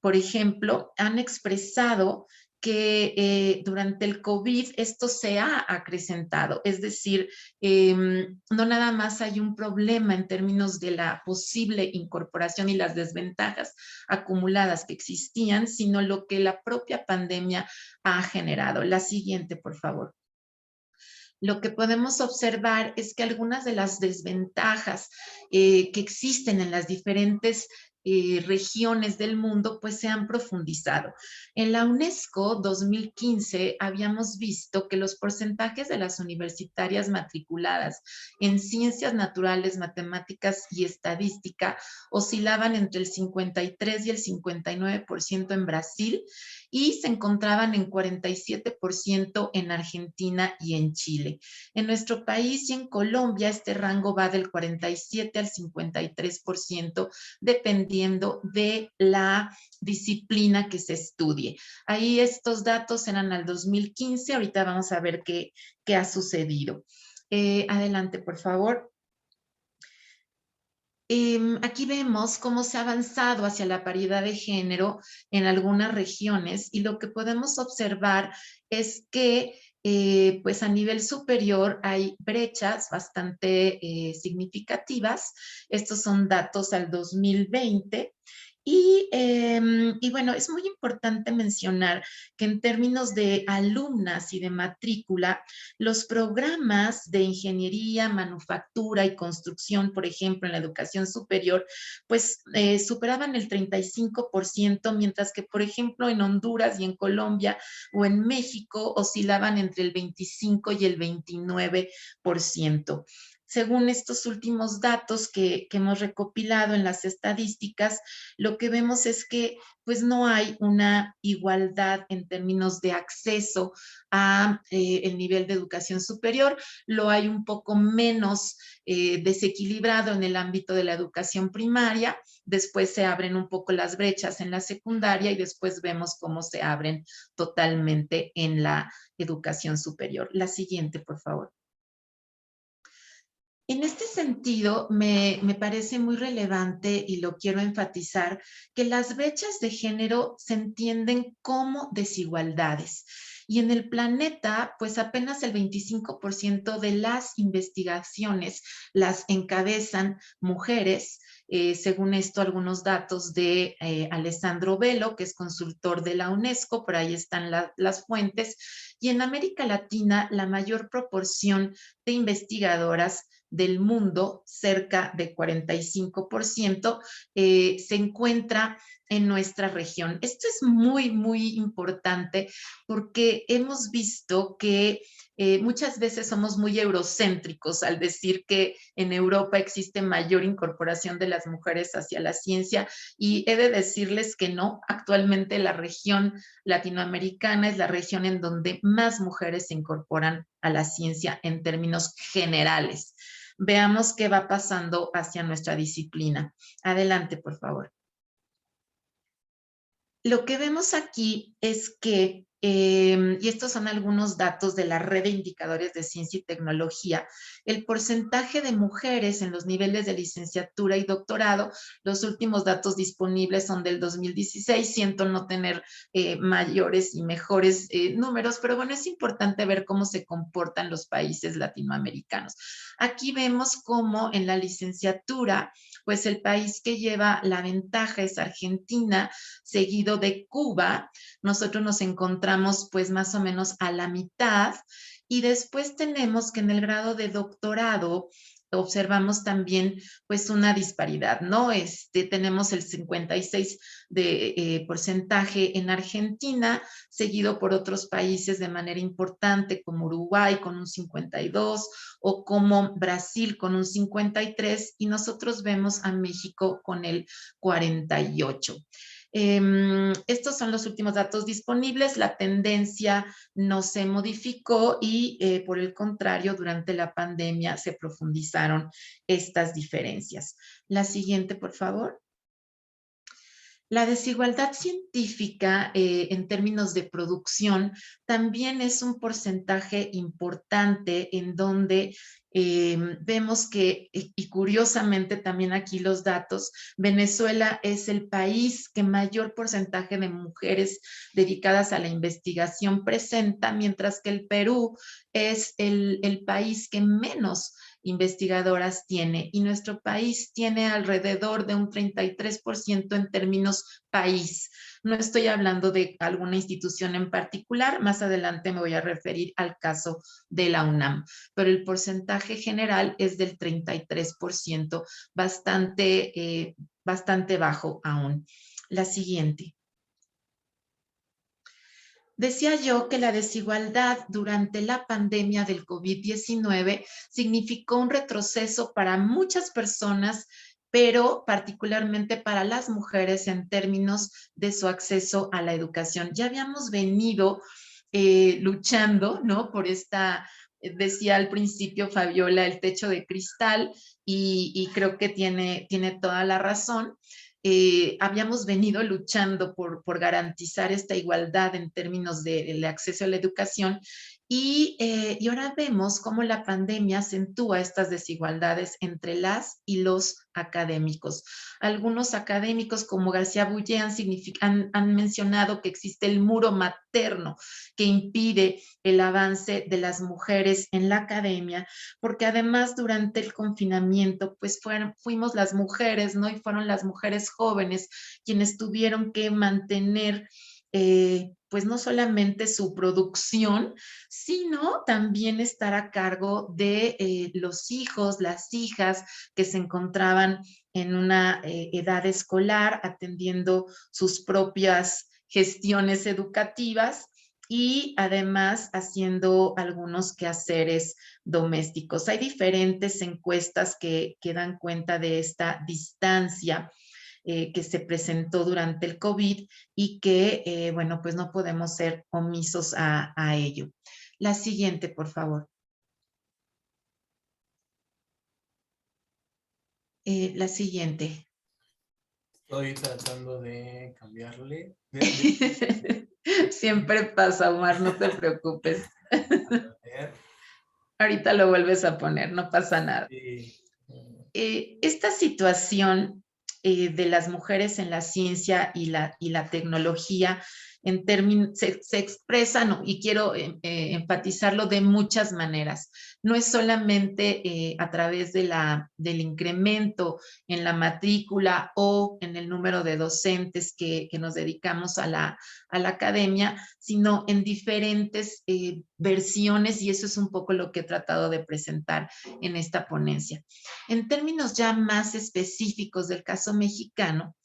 por ejemplo, han expresado que durante el COVID esto se ha acrecentado, es decir, no nada más hay un problema en términos de la posible incorporación y las desventajas acumuladas que existían, sino lo que la propia pandemia ha generado. La siguiente, por favor. lo que podemos observar es que algunas de las desventajas que existen en las diferentes regiones del mundo, pues se han profundizado. En la UNESCO 2015 habíamos visto que los porcentajes de las universitarias matriculadas en ciencias naturales, matemáticas y estadística oscilaban entre el 53 y el 59% en Brasil y se encontraban en 47% en Argentina y en Chile. En nuestro país y en Colombia este rango va del 47 al 53%, dependiendo de la disciplina que se estudie. Ahí estos datos eran al 2015, ahorita vamos a ver qué ha sucedido. Adelante, por favor. Aquí vemos cómo se ha avanzado hacia la paridad de género en algunas regiones y lo que podemos observar es que pues a nivel superior hay brechas bastante significativas. Estos son datos al 2020. Y bueno, es muy importante mencionar que en términos de alumnas y de matrícula, los programas de ingeniería, manufactura y construcción, por ejemplo, en la educación superior, pues superaban el 35%, mientras que, por ejemplo, en Honduras y en Colombia o en México oscilaban entre el 25 y el 29%. Según estos últimos datos que hemos recopilado en las estadísticas, lo que vemos es que pues no hay una igualdad en términos de acceso a el nivel de educación superior, lo hay un poco menos desequilibrado en el ámbito de la educación primaria, después se abren un poco las brechas en la secundaria y después vemos cómo se abren totalmente en la educación superior. La siguiente, por favor. En este sentido, me parece muy relevante y lo quiero enfatizar, que las brechas de género se entienden como desigualdades. Y en el planeta, pues apenas el 25% de las investigaciones las encabezan mujeres. Según esto, algunos datos de Alessandro Velo, que es consultor de la UNESCO, por ahí están las fuentes. Y en América Latina, la mayor proporción de investigadoras del mundo, cerca de 45%, se encuentra en nuestra región. Esto es muy, muy importante porque hemos visto que muchas veces somos muy eurocéntricos al decir que en Europa existe mayor incorporación de las mujeres hacia la ciencia y he de decirles que no. Actualmente la región latinoamericana es la región en donde más mujeres se incorporan a la ciencia en términos generales. Veamos qué va pasando hacia nuestra disciplina. Adelante, por favor. Lo que vemos aquí es que, y estos son algunos datos de la red de indicadores de ciencia y tecnología, el porcentaje de mujeres en los niveles de licenciatura y doctorado, los últimos datos disponibles son del 2016, siento no tener mayores y mejores números, pero bueno, es importante ver cómo se comportan los países latinoamericanos. Aquí vemos cómo en la licenciatura, pues el país que lleva la ventaja es Argentina, seguido de Cuba. Nosotros nos encontramos pues más o menos a la mitad y después tenemos que en el grado de doctorado observamos también pues una disparidad, ¿no? Tenemos el 56% de porcentaje en Argentina, seguido por otros países de manera importante como Uruguay con un 52% o como Brasil con un 53% y nosotros vemos a México con el 48%. Estos son los últimos datos disponibles. La tendencia no se modificó y por el contrario, durante la pandemia se profundizaron estas diferencias. La siguiente, por favor. La desigualdad científica en términos de producción también es un porcentaje importante en donde vemos que, y curiosamente también aquí los datos, Venezuela es el país que mayor porcentaje de mujeres dedicadas a la investigación presenta, mientras que el Perú es el país que menos investigadoras tiene, y nuestro país tiene alrededor de un 33% en términos país. No estoy hablando de alguna institución en particular, más adelante me voy a referir al caso de la UNAM, pero el porcentaje general es del 33%, bastante bajo aún. La siguiente. Decía yo que la desigualdad durante la pandemia del COVID-19 significó un retroceso para muchas personas, pero particularmente para las mujeres en términos de su acceso a la educación. Ya habíamos venido luchando, ¿no? Por esta, decía al principio Fabiola, el techo de cristal, y creo que tiene toda la razón. Habíamos venido luchando por garantizar esta igualdad en términos del acceso a la educación y ahora vemos cómo la pandemia acentúa estas desigualdades entre las y los académicos. Algunos académicos como García Bullé han mencionado que existe el muro materno que impide el avance de las mujeres en la academia, porque además durante el confinamiento pues fuimos las mujeres, ¿no? Y fueron las mujeres jóvenes quienes tuvieron que mantener pues no solamente su producción, sino también estar a cargo de los hijos, las hijas que se encontraban en una edad escolar, atendiendo sus propias gestiones educativas y además haciendo algunos quehaceres domésticos. Hay diferentes encuestas que dan cuenta de esta distancia que se presentó durante el COVID y que, bueno, pues no podemos ser omisos a ello. La siguiente, por favor. La siguiente. Estoy tratando de cambiarle. Siempre pasa, Omar, no te preocupes. Ahorita lo vuelves a poner, no pasa nada. Esta situación de las mujeres en la ciencia y la tecnología en términos, se expresa, ¿no? Y quiero enfatizarlo de muchas maneras. No es solamente a través del incremento en la matrícula o en el número de docentes que nos dedicamos a la academia, sino en diferentes versiones, y eso es un poco lo que he tratado de presentar en esta ponencia. En términos ya más específicos del caso mexicano,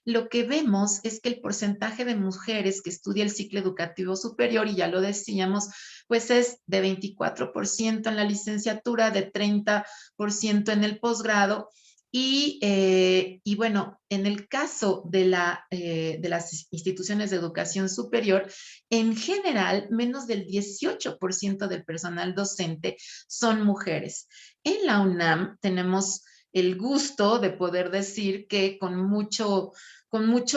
lo que vemos es que el porcentaje de mujeres que estudia el ciclo educativo superior, y ya lo decíamos, pues es de 24% en la licenciatura, de 30% en el posgrado, y bueno, en el caso de las instituciones de educación superior, en general, menos del 18% del personal docente son mujeres. En la UNAM tenemos el gusto de poder decir que con mucho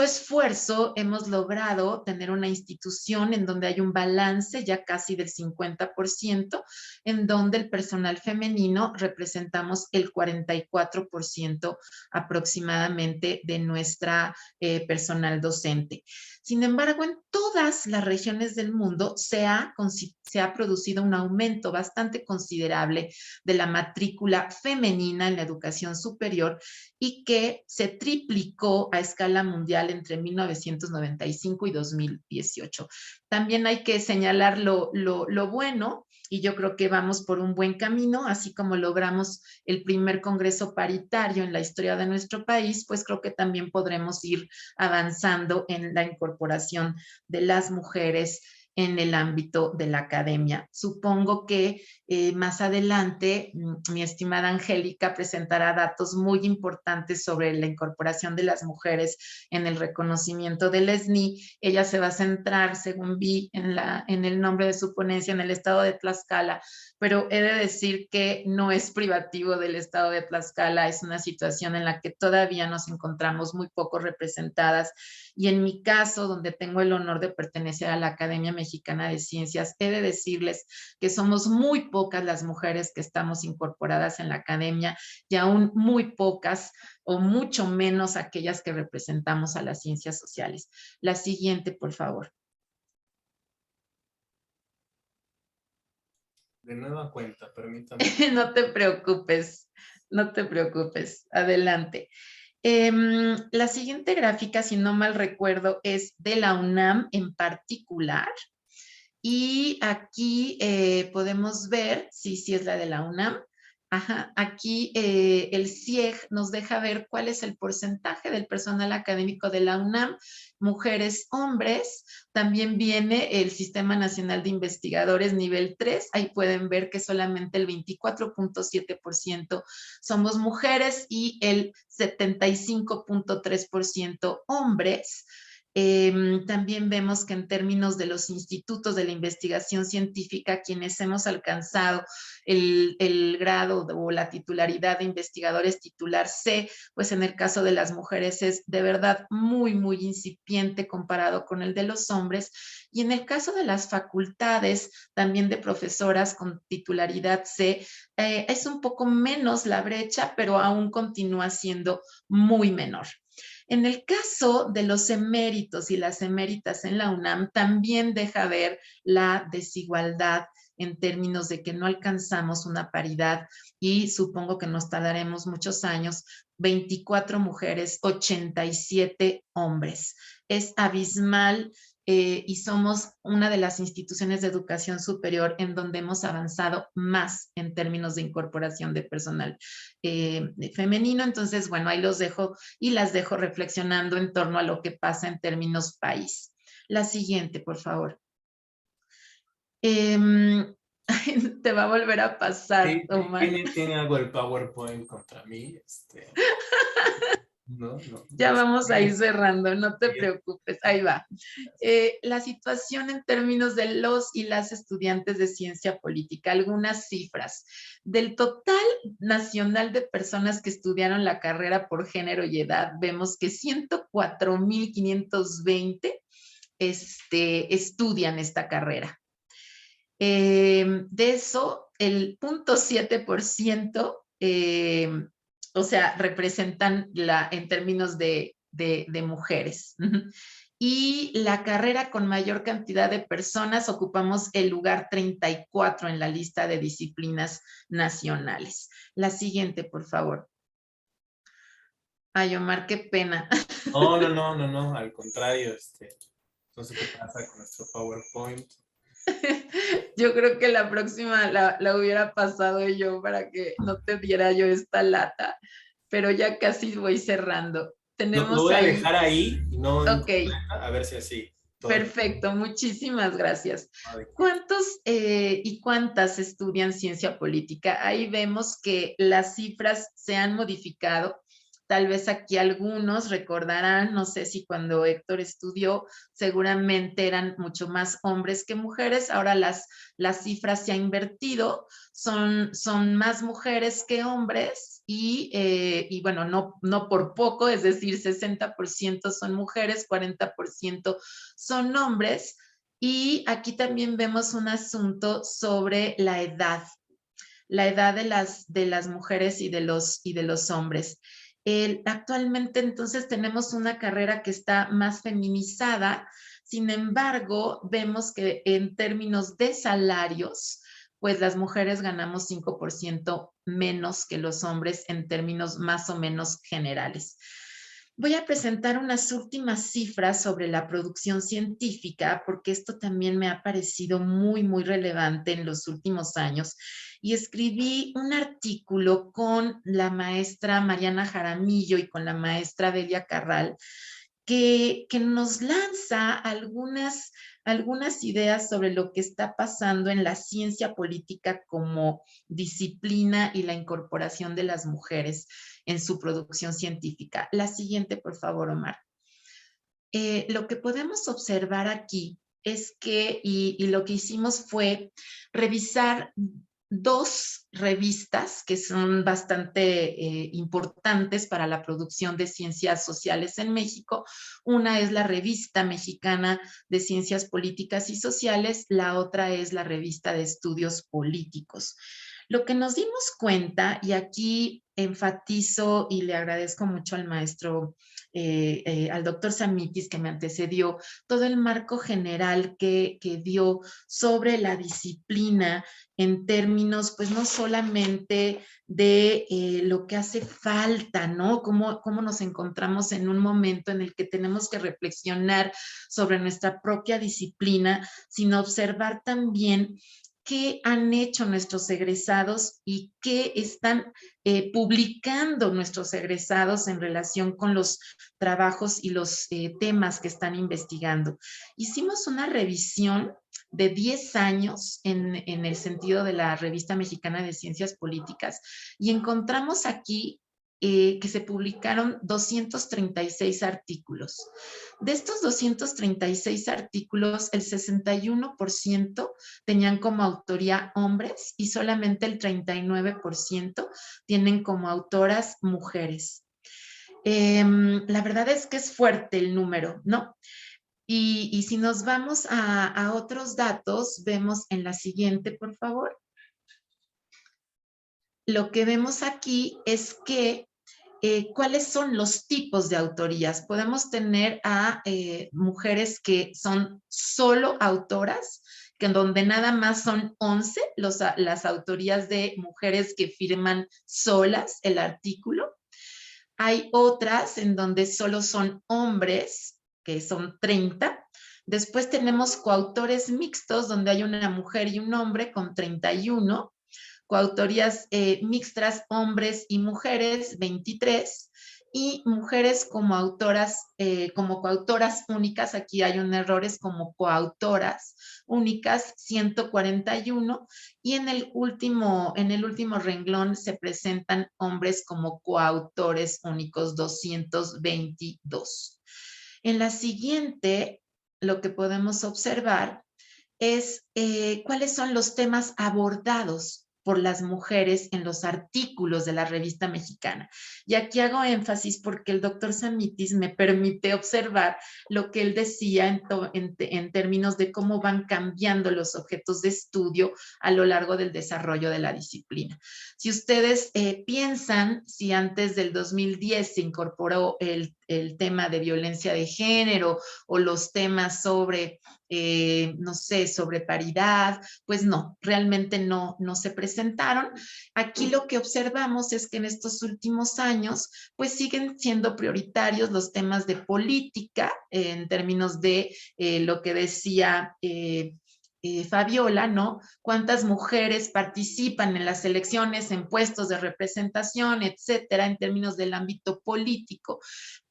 esfuerzo hemos logrado tener una institución en donde hay un balance ya casi del 50%, en donde el personal femenino representamos el 44% aproximadamente de nuestra personal docente. Sin embargo, en todas las regiones del mundo se ha producido un aumento bastante considerable de la matrícula femenina en la educación superior y que se triplicó a escala mundial entre 1995 y 2018. También hay que señalar lo bueno, y yo creo que vamos por un buen camino, así como logramos el primer congreso paritario en la historia de nuestro país, pues creo que también podremos ir avanzando en la incorporación de las mujeres en el ámbito de la academia. Supongo que más adelante mi estimada Angélica presentará datos muy importantes sobre la incorporación de las mujeres en el reconocimiento del SNI. Ella se va a centrar, según vi en el nombre de su ponencia, en el estado de Tlaxcala, pero he de decir que no es privativo del estado de Tlaxcala, es una situación en la que todavía nos encontramos muy poco representadas, y en mi caso, donde tengo el honor de pertenecer a la Academia Mexicana de Ciencias, he de decirles que somos muy pocas las mujeres que estamos incorporadas en la academia y aún muy pocas o mucho menos aquellas que representamos a las ciencias sociales. La siguiente, por favor. De nueva cuenta, permítame. No te preocupes, no te preocupes. Adelante. La siguiente gráfica, si no mal recuerdo, es de la UNAM en particular. Y aquí podemos ver, sí es la de la UNAM. Ajá, aquí el CIEG nos deja ver cuál es el porcentaje del personal académico de la UNAM, mujeres, hombres. También viene el Sistema Nacional de Investigadores nivel 3. Ahí pueden ver que solamente el 24.7% somos mujeres y el 75.3% hombres. También vemos que en términos de los institutos de la investigación científica, quienes hemos alcanzado el grado o la titularidad de investigadores titular C, pues en el caso de las mujeres es de verdad muy, muy incipiente comparado con el de los hombres. Y en el caso de las facultades, también de profesoras con titularidad C, es un poco menos la brecha, pero aún continúa siendo muy menor. En el caso de los eméritos y las eméritas en la UNAM, también deja ver la desigualdad en términos de que no alcanzamos una paridad y supongo que nos tardaremos muchos años, 24 mujeres, 87 hombres. Es abismal y somos una de las instituciones de educación superior en donde hemos avanzado más en términos de incorporación de personal femenino. Entonces, bueno, ahí los dejo y las dejo reflexionando en torno a lo que pasa en términos país. La siguiente, por favor. Te va a volver a pasar, Sí, Omar. tiene algo el PowerPoint contra mí. No. Ya vamos a ir cerrando, no te preocupes, ahí va. La situación en términos de los y las estudiantes de ciencia política, algunas cifras. Del total nacional de personas que estudiaron la carrera por género y edad, vemos que 104,520 estudian esta carrera. De eso, el 0.7%, o sea, representan en términos de mujeres. Y la carrera con mayor cantidad de personas ocupamos el lugar 34 en la lista de disciplinas nacionales. La siguiente, por favor. Ay, Omar, qué pena. No, al contrario, no sé qué pasa con nuestro PowerPoint. Yo creo que la próxima la hubiera pasado yo para que no te diera yo esta lata, pero ya casi voy cerrando. Tenemos Lo voy a ahí... dejar ahí y no Ok. a ver si así. Perfecto, muchísimas gracias. ¿Cuántos y cuántas estudian ciencia política? Ahí vemos que las cifras se han modificado. Tal vez aquí algunos recordarán, no sé si cuando Héctor estudió, seguramente eran mucho más hombres que mujeres. Ahora las cifras se han invertido, son más mujeres que hombres y bueno, no por poco, es decir, 60% son mujeres, 40% son hombres. Y aquí también vemos un asunto sobre la edad de las mujeres y de los hombres. Actualmente entonces tenemos una carrera que está más feminizada, sin embargo, vemos que en términos de salarios, pues las mujeres ganamos 5% menos que los hombres en términos más o menos generales. Voy a presentar unas últimas cifras sobre la producción científica, porque esto también me ha parecido muy, muy relevante en los últimos años. Y escribí un artículo con la maestra Mariana Jaramillo y con la maestra Delia Carral, que nos lanza algunas ideas sobre lo que está pasando en la ciencia política como disciplina y la incorporación de las mujeres en su producción científica. La siguiente, por favor, Omar. Lo que podemos observar aquí es que, y lo que hicimos fue revisar dos revistas que son bastante importantes para la producción de ciencias sociales en México. Una es la Revista Mexicana de Ciencias Políticas y Sociales, la otra es la Revista de Estudios Políticos. Lo que nos dimos cuenta, y aquí enfatizo y le agradezco mucho al maestro, al doctor Samitis, que me antecedió, todo el marco general que dio sobre la disciplina en términos, pues no solamente de lo que hace falta, ¿no? Cómo nos encontramos en un momento en el que tenemos que reflexionar sobre nuestra propia disciplina, sino observar también qué han hecho nuestros egresados y qué están publicando nuestros egresados en relación con los trabajos y los temas que están investigando. Hicimos una revisión de 10 años en el sentido de la Revista Mexicana de Ciencias Políticas y encontramos aquí que se publicaron 236 artículos. De estos 236 artículos, el 61% tenían como autoría hombres y solamente el 39% tienen como autoras mujeres. La verdad es que es fuerte el número, ¿no? Y si nos vamos a otros datos, vemos en la siguiente, por favor. Lo que vemos aquí es que cuáles son los tipos de autorías. Podemos tener a mujeres que son solo autoras, que en donde nada más son 11 las autorías de mujeres que firman solas el artículo. Hay otras en donde solo son hombres, que son 30. Después tenemos coautores mixtos, donde hay una mujer y un hombre con 31. Coautorías mixtas, hombres y mujeres, 23, y mujeres como autoras, como coautoras únicas, aquí hay un error, es como coautoras únicas, 141, y en el último renglón se presentan hombres como coautores únicos, 222. En la siguiente, lo que podemos observar es cuáles son los temas abordados por las mujeres en los artículos de la Revista Mexicana. Y aquí hago énfasis porque el doctor Samitis me permite observar lo que él decía en términos de cómo van cambiando los objetos de estudio a lo largo del desarrollo de la disciplina. Si ustedes piensan, si antes del 2010 se incorporó el tema de violencia de género o los temas sobre no sé, sobre paridad, pues no, realmente no se presentaron. Aquí lo que observamos es que en estos últimos años, pues siguen siendo prioritarios los temas de política en términos de lo que decía Fabiola, ¿no? Cuántas mujeres participan en las elecciones, en puestos de representación, etcétera, en términos del ámbito político.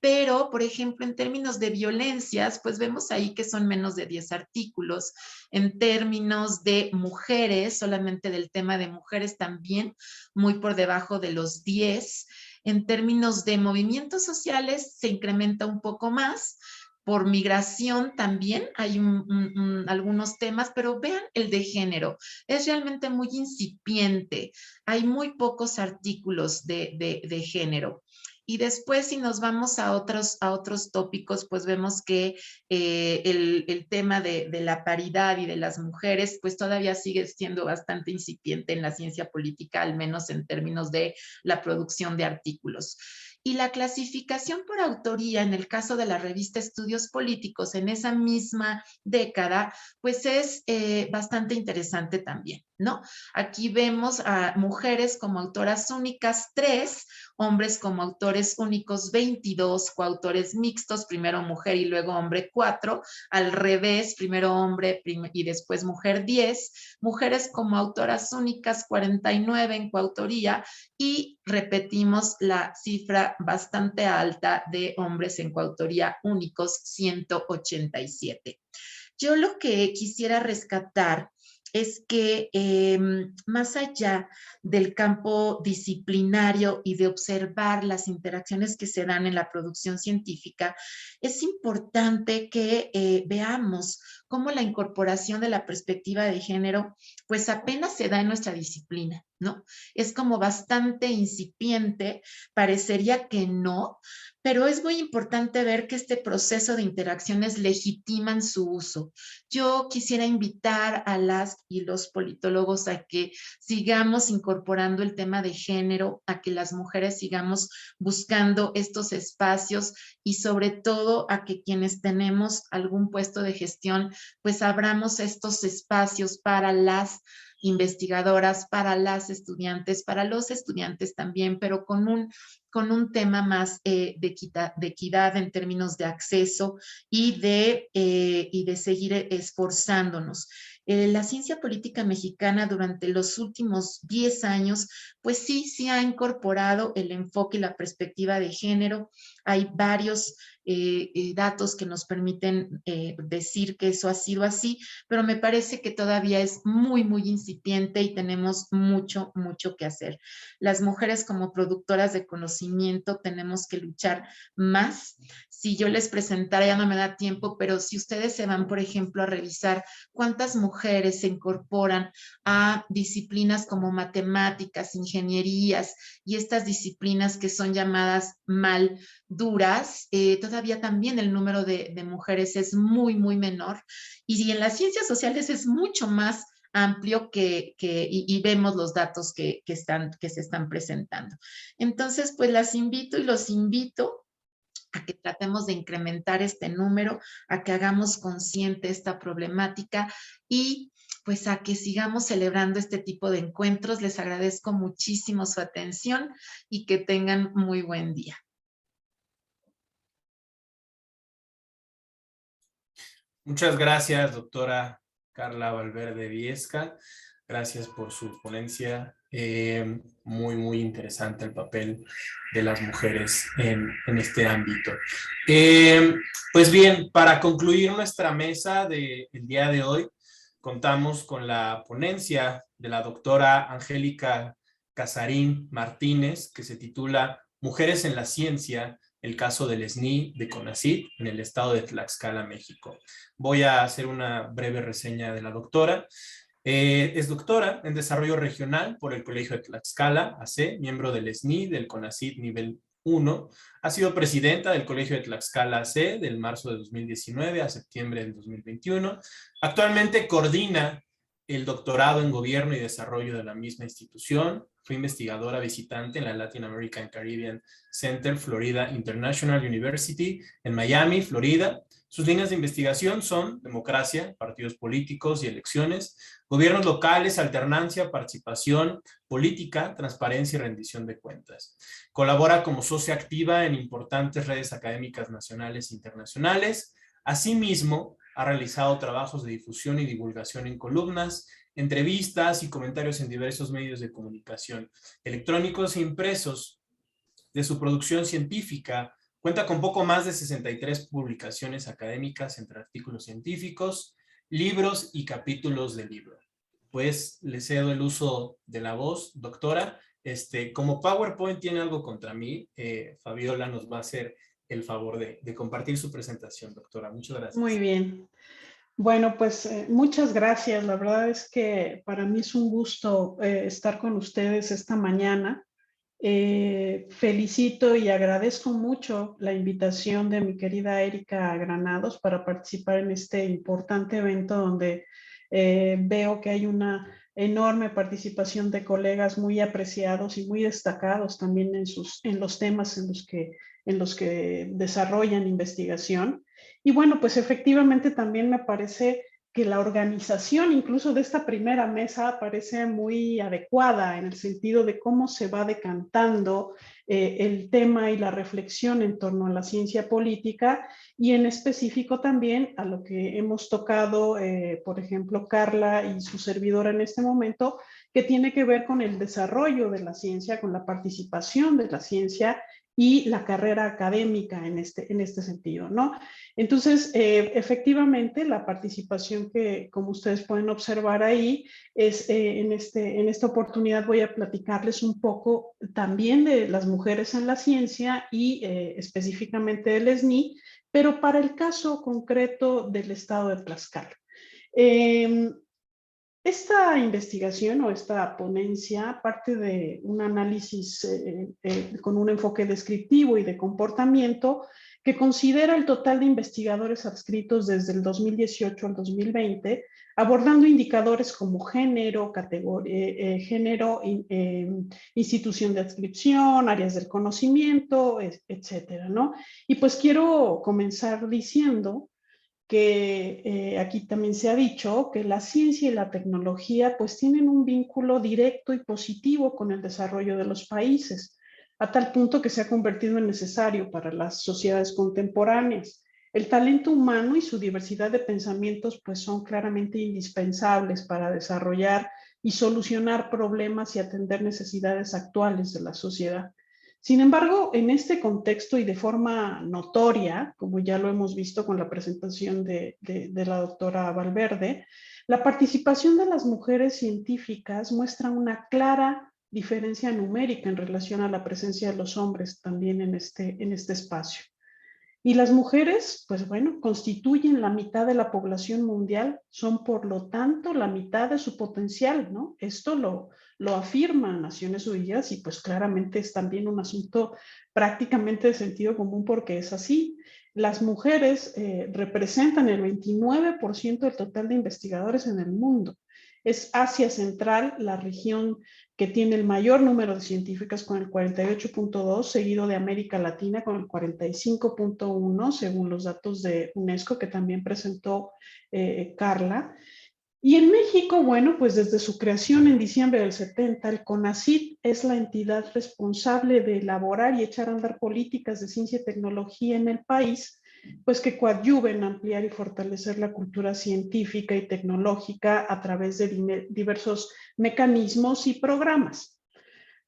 Pero, por ejemplo, en términos de violencias, pues vemos ahí que son menos de 10 artículos. En términos de mujeres, solamente del tema de mujeres también, muy por debajo de los 10. En términos de movimientos sociales, se incrementa un poco más. Por migración también hay algunos temas, pero vean el de género, es realmente muy incipiente, hay muy pocos artículos de género. Y después, si nos vamos a otros tópicos, pues vemos que el tema de la paridad y de las mujeres, pues todavía sigue siendo bastante incipiente en la ciencia política, al menos en términos de la producción de artículos. Y la clasificación por autoría, en el caso de la revista Estudios Políticos, en esa misma década, pues es bastante interesante también, ¿no? Aquí vemos a mujeres como autoras únicas, 3, hombres como autores únicos, 22, coautores mixtos, primero mujer y luego hombre, 4, al revés, primero hombre y después mujer, 10, mujeres como autoras únicas, 49 en coautoría, y repetimos la cifra bastante alta de hombres en coautoría únicos, 187. Yo lo que quisiera rescatar es que más allá del campo disciplinario y de observar las interacciones que se dan en la producción científica, es importante que veamos cómo la incorporación de la perspectiva de género pues apenas se da en nuestra disciplina, ¿no? Es como bastante incipiente, parecería que no, pero es muy importante ver que este proceso de interacciones legitiman su uso. Yo quisiera invitar a las y los politólogos a que sigamos incorporando el tema de género, a que las mujeres sigamos buscando estos espacios y sobre todo a que quienes tenemos algún puesto de gestión, pues abramos estos espacios para las investigadoras, para las estudiantes, para los estudiantes también, pero con un tema más de equidad en términos de acceso y de seguir esforzándonos. La ciencia política mexicana durante los últimos 10 años, pues sí ha incorporado el enfoque y la perspectiva de género. Hay varios datos que nos permiten decir que eso ha sido así, pero me parece que todavía es muy incipiente y tenemos mucho que hacer. Las mujeres como productoras de conocimiento tenemos que luchar más. Si yo les presentara, ya no me da tiempo, pero si ustedes se van, por ejemplo, a revisar cuántas mujeres se incorporan a disciplinas como matemáticas, ingenierías y estas disciplinas que son llamadas mal duras, todavía también el número de mujeres es muy menor. Y en las ciencias sociales es mucho más amplio y vemos los datos que se están presentando. Entonces, pues las invito y los invito a que tratemos de incrementar este número, a que hagamos consciente esta problemática y pues a que sigamos celebrando este tipo de encuentros. Les agradezco muchísimo su atención y que tengan muy buen día. Muchas gracias, doctora Carla Valverde Viesca. Gracias por su ponencia. Muy interesante el papel de las mujeres en este ámbito. Pues bien, para concluir nuestra mesa del día de hoy, contamos con la ponencia de la doctora Angélica Casarín Martínez, que se titula Mujeres en la Ciencia, el caso del SNI de CONACYT en el estado de Tlaxcala, México. Voy a hacer una breve reseña de la doctora. Es doctora en Desarrollo Regional por el Colegio de Tlaxcala, AC, miembro del SNI, del CONACYT nivel 1. Ha sido presidenta del Colegio de Tlaxcala AC del marzo de 2019 a septiembre del 2021. Actualmente coordina el doctorado en Gobierno y Desarrollo de la misma institución. Fue investigadora visitante en la Latin American Caribbean Center Florida International University en Miami, Florida. Sus líneas de investigación son democracia, partidos políticos y elecciones, gobiernos locales, alternancia, participación, política, transparencia y rendición de cuentas. Colabora como socia activa en importantes redes académicas nacionales e internacionales. Asimismo, ha realizado trabajos de difusión y divulgación en columnas, entrevistas y comentarios en diversos medios de comunicación, electrónicos e impresos. De su producción científica, cuenta con poco más de 63 publicaciones académicas entre artículos científicos, libros y capítulos de libro. Pues le cedo el uso de la voz, doctora. Como PowerPoint tiene algo contra mí, Fabiola nos va a hacer el favor de compartir su presentación, doctora. Muchas gracias. Muy bien. Bueno, pues muchas gracias. La verdad es que para mí es un gusto estar con ustedes esta mañana. Felicito y agradezco mucho la invitación de mi querida Erika Granados para participar en este importante evento donde veo que hay una enorme participación de colegas muy apreciados y muy destacados también en los temas en los que desarrollan investigación. Y bueno, pues efectivamente también me parece que la organización incluso de esta primera mesa parece muy adecuada en el sentido de cómo se va decantando el tema y la reflexión en torno a la ciencia política y en específico también a lo que hemos tocado, por ejemplo, Carla y su servidora en este momento, que tiene que ver con el desarrollo de la ciencia, con la participación de la ciencia y la carrera académica en este sentido, ¿no? Entonces, efectivamente, la participación que, como ustedes pueden observar ahí, es en esta oportunidad voy a platicarles un poco también de las mujeres en la ciencia y específicamente del SNI, pero para el caso concreto del estado de Tlaxcala. Esta investigación o esta ponencia parte de un análisis con un enfoque descriptivo y de comportamiento que considera el total de investigadores adscritos desde el 2018 al 2020, abordando indicadores como género, institución de adscripción, áreas del conocimiento, etcétera, ¿no? Y pues quiero comenzar diciendo que aquí también se ha dicho que la ciencia y la tecnología pues tienen un vínculo directo y positivo con el desarrollo de los países, a tal punto que se ha convertido en necesario para las sociedades contemporáneas. El talento humano y su diversidad de pensamientos pues son claramente indispensables para desarrollar y solucionar problemas y atender necesidades actuales de la sociedad. Sin embargo, en este contexto y de forma notoria, como ya lo hemos visto con la presentación de la doctora Valverde, la participación de las mujeres científicas muestra una clara diferencia numérica en relación a la presencia de los hombres también en este espacio. Y las mujeres, pues bueno, constituyen la mitad de la población mundial, son por lo tanto la mitad de su potencial, ¿no? Esto lo afirma Naciones Unidas y pues claramente es también un asunto prácticamente de sentido común porque es así. Las mujeres representan el 29% del total de investigadores en el mundo. Es Asia Central la región que tiene el mayor número de científicas con el 48.2, seguido de América Latina con el 45.1, según los datos de UNESCO que también presentó Carla. Y en México, bueno, pues desde su creación en diciembre del 70, el CONACYT es la entidad responsable de elaborar y echar a andar políticas de ciencia y tecnología en el país, pues que coadyuven a ampliar y fortalecer la cultura científica y tecnológica a través de diversos mecanismos y programas.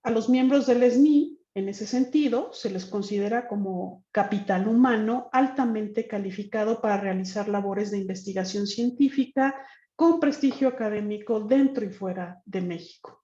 A los miembros del SNI, en ese sentido, se les considera como capital humano altamente calificado para realizar labores de investigación científica con prestigio académico dentro y fuera de México.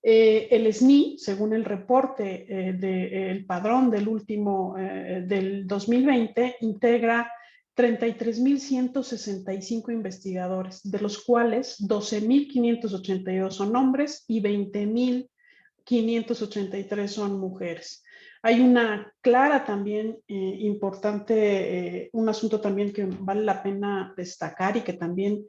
El SNI, según el reporte del padrón del último, del 2020, integra 33.165 investigadores, de los cuales 12.582 son hombres y 20.583 son mujeres. Hay una clara también importante, un asunto también que vale la pena destacar y que también,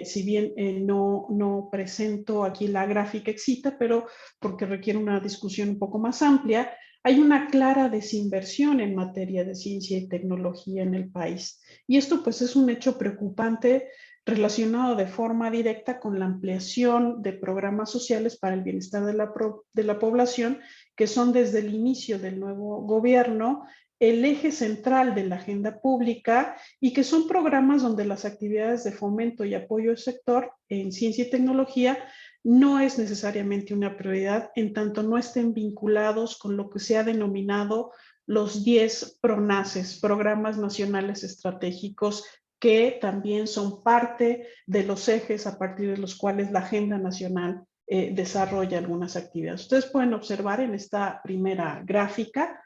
si bien no presento aquí la gráfica excita, pero porque requiere una discusión un poco más amplia, hay una clara desinversión en materia de ciencia y tecnología en el país. Y esto pues es un hecho preocupante relacionado de forma directa con la ampliación de programas sociales para el bienestar de la población, que son desde el inicio del nuevo gobierno el eje central de la agenda pública y que son programas donde las actividades de fomento y apoyo al sector en ciencia y tecnología no es necesariamente una prioridad en tanto no estén vinculados con lo que se ha denominado los 10 PRONACES, Programas Nacionales Estratégicos, que también son parte de los ejes a partir de los cuales la agenda nacional desarrolla algunas actividades. Ustedes pueden observar en esta primera gráfica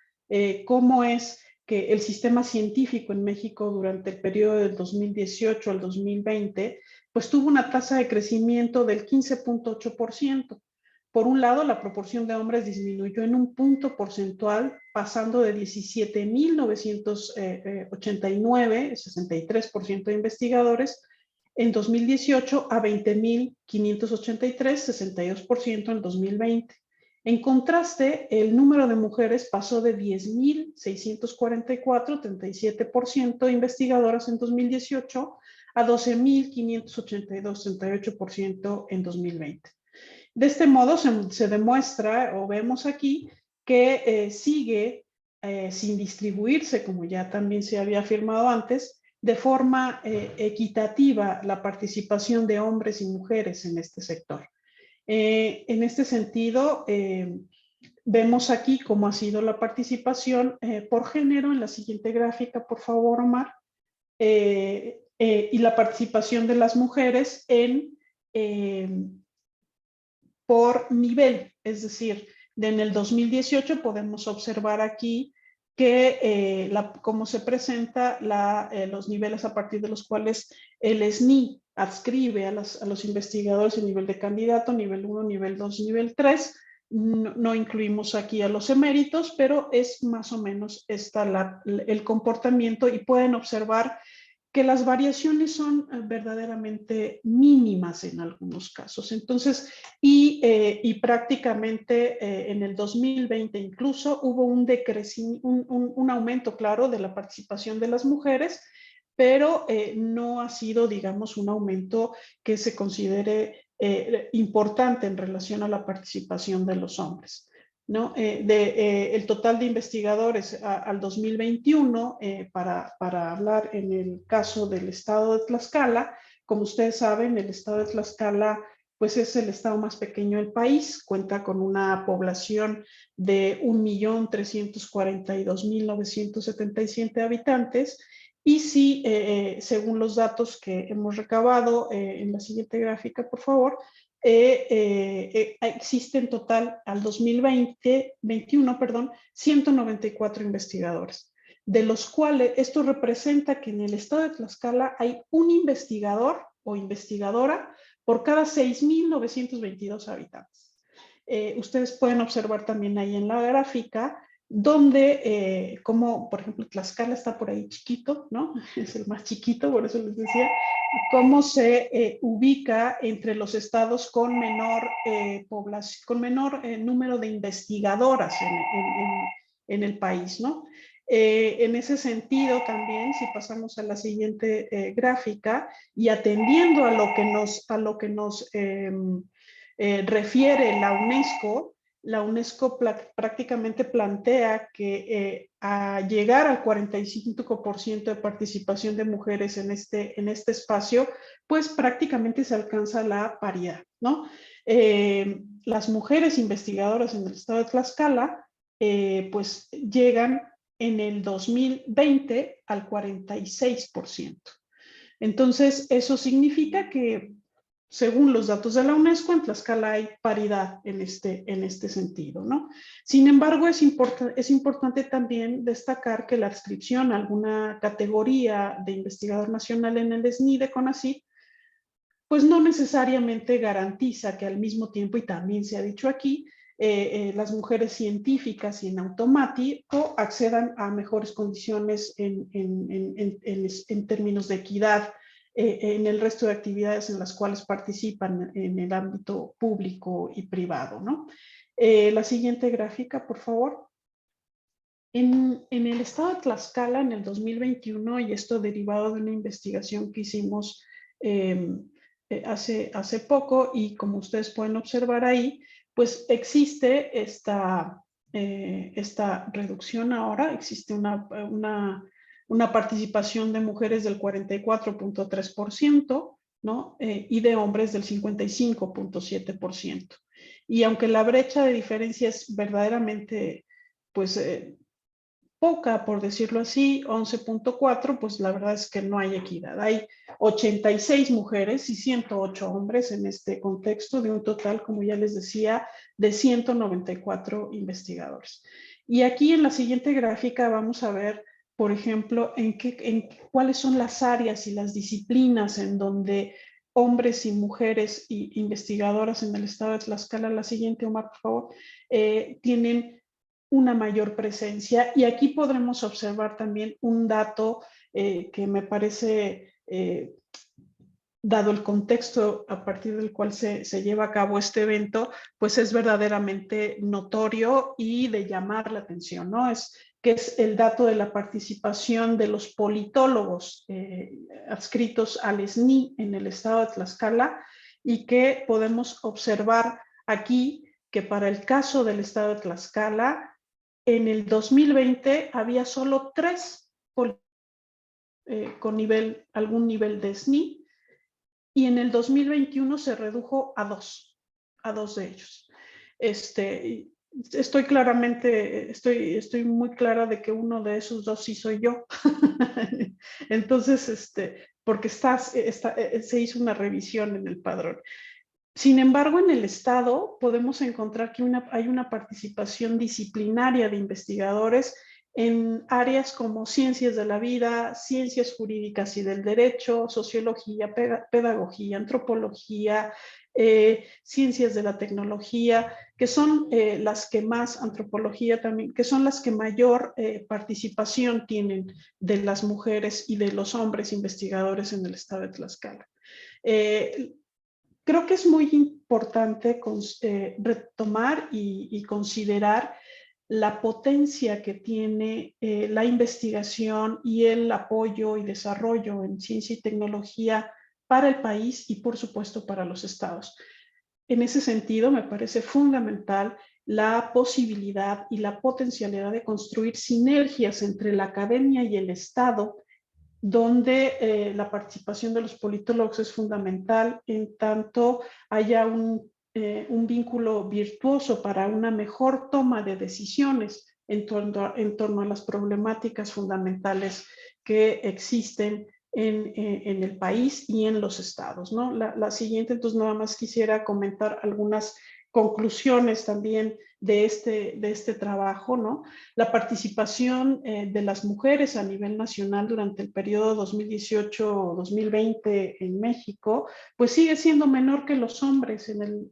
cómo es que el sistema científico en México durante el periodo del 2018 al 2020 pues tuvo una tasa de crecimiento del 15.8%. Por un lado, la proporción de hombres disminuyó en un punto porcentual, pasando de 17.989, 63% de investigadores, en 2018 a 20.583, 62% en 2020. En contraste, el número de mujeres pasó de 10.644, 37% de investigadoras en 2018, a 12.582, 38% en 2020. De este modo se demuestra, o vemos aquí, que sigue sin distribuirse, como ya también se había afirmado antes, de forma equitativa la participación de hombres y mujeres en este sector. En este sentido, vemos aquí cómo ha sido la participación por género en la siguiente gráfica, por favor, Omar, y la participación de las mujeres por nivel, es decir, en el 2018 podemos observar aquí que cómo se presenta los niveles a partir de los cuales el SNI adscribe a los investigadores en nivel de candidato, nivel 1, nivel 2, nivel 3. No incluimos aquí a los eméritos, pero es más o menos el comportamiento, y pueden observar que las variaciones son verdaderamente mínimas en algunos casos. Entonces, y prácticamente en el 2020 incluso hubo un aumento, claro, de la participación de las mujeres, pero no ha sido, digamos, un aumento que se considere importante en relación a la participación de los hombres, ¿no? El total de investigadores al 2021, para hablar en el caso del estado de Tlaxcala, como ustedes saben, el estado de Tlaxcala pues es el estado más pequeño del país, cuenta con una población de 1.342.977 habitantes, y sí, según los datos que hemos recabado, en la siguiente gráfica, por favor, existe en total al 2021, 194 investigadores, de los cuales esto representa que en el estado de Tlaxcala hay un investigador o investigadora por cada 6.922 habitantes. Ustedes pueden observar también ahí en la gráfica donde, como por ejemplo Tlaxcala está por ahí chiquito, ¿no? Es el más chiquito, por eso les decía, cómo se ubica entre los estados con menor población, con menor número de investigadoras en el país, ¿no? En ese sentido también, si pasamos a la siguiente gráfica, y atendiendo a lo que nos refiere la UNESCO prácticamente plantea que a llegar al 45% de participación de mujeres en este espacio, pues prácticamente se alcanza la paridad, ¿no? Las mujeres investigadoras en el estado de Tlaxcala, pues llegan en el 2020 al 46%. Entonces, eso significa que, según los datos de la UNESCO, en Tlaxcala hay paridad en este sentido, ¿no? Sin embargo, es importante también destacar que la adscripción a alguna categoría de investigador nacional en el SNI de CONACYT, pues no necesariamente garantiza que al mismo tiempo, y también se ha dicho aquí, las mujeres científicas y en automático accedan a mejores condiciones en términos de equidad en el resto de actividades en las cuales participan en el ámbito público y privado, ¿no? La siguiente gráfica, por favor. En el estado de Tlaxcala, en el 2021, y esto derivado de una investigación que hicimos hace poco, y como ustedes pueden observar ahí, pues existe esta reducción ahora, existe una participación de mujeres del 44.3%, ¿no? Y de hombres del 55.7%. Y aunque la brecha de diferencia es verdaderamente, pues, poca, por decirlo así, 11.4, pues la verdad es que no hay equidad. Hay 86 mujeres y 108 hombres en este contexto, de un total, como ya les decía, de 194 investigadores. Y aquí en la siguiente gráfica vamos a ver, por ejemplo, cuáles son las áreas y las disciplinas en donde hombres y mujeres y investigadoras en el estado de Tlaxcala. La siguiente, Omar, por favor, tienen una mayor presencia. Y aquí podremos observar también un dato que me parece, dado el contexto a partir del cual se lleva a cabo este evento, pues es verdaderamente notorio y de llamar la atención, ¿no? Que es el dato de la participación de los politólogos adscritos al SNI en el estado de Tlaxcala, y que podemos observar aquí que para el caso del estado de Tlaxcala, en el 2020 había solo 3 con algún nivel de SNI, y en el 2021 se redujo a 2 de ellos. Estoy muy clara de que uno de esos 2 sí soy yo. Entonces, porque se hizo una revisión en el padrón. Sin embargo, en el estado podemos encontrar que hay una participación disciplinaria de investigadores en áreas como ciencias de la vida, ciencias jurídicas y del derecho, sociología, pedagogía, antropología, ciencias de la tecnología, que son las que más, antropología también, que son las que mayor participación tienen de las mujeres y de los hombres investigadores en el estado de Tlaxcala. Creo que es muy importante retomar y considerar la potencia que tiene la investigación y el apoyo y desarrollo en ciencia y tecnología para el país y, por supuesto, para los estados. En ese sentido, me parece fundamental la posibilidad y la potencialidad de construir sinergias entre la academia y el Estado, donde la participación de los politólogos es fundamental en tanto haya un vínculo virtuoso para una mejor toma de decisiones en torno a las problemáticas fundamentales que existen en el país y en los estados, ¿no? La siguiente, entonces nada más quisiera comentar algunas conclusiones también de este trabajo, ¿no? La participación de las mujeres a nivel nacional durante el periodo 2018-2020 en México, pues sigue siendo menor que los hombres en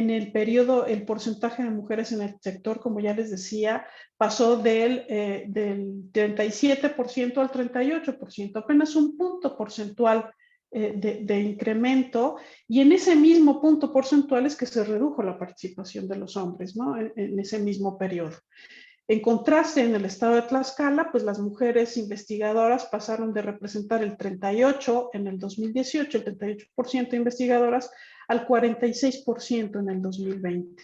el periodo. El porcentaje de mujeres en el sector, como ya les decía, pasó del 37% al 38%, apenas un punto porcentual de incremento, y en ese mismo punto porcentual es que se redujo la participación de los hombres, ¿no? En ese mismo periodo. En contraste, en el estado de Tlaxcala, pues las mujeres investigadoras pasaron de representar el 38% en el 2018, el 38% de investigadoras, al 46% en el 2020.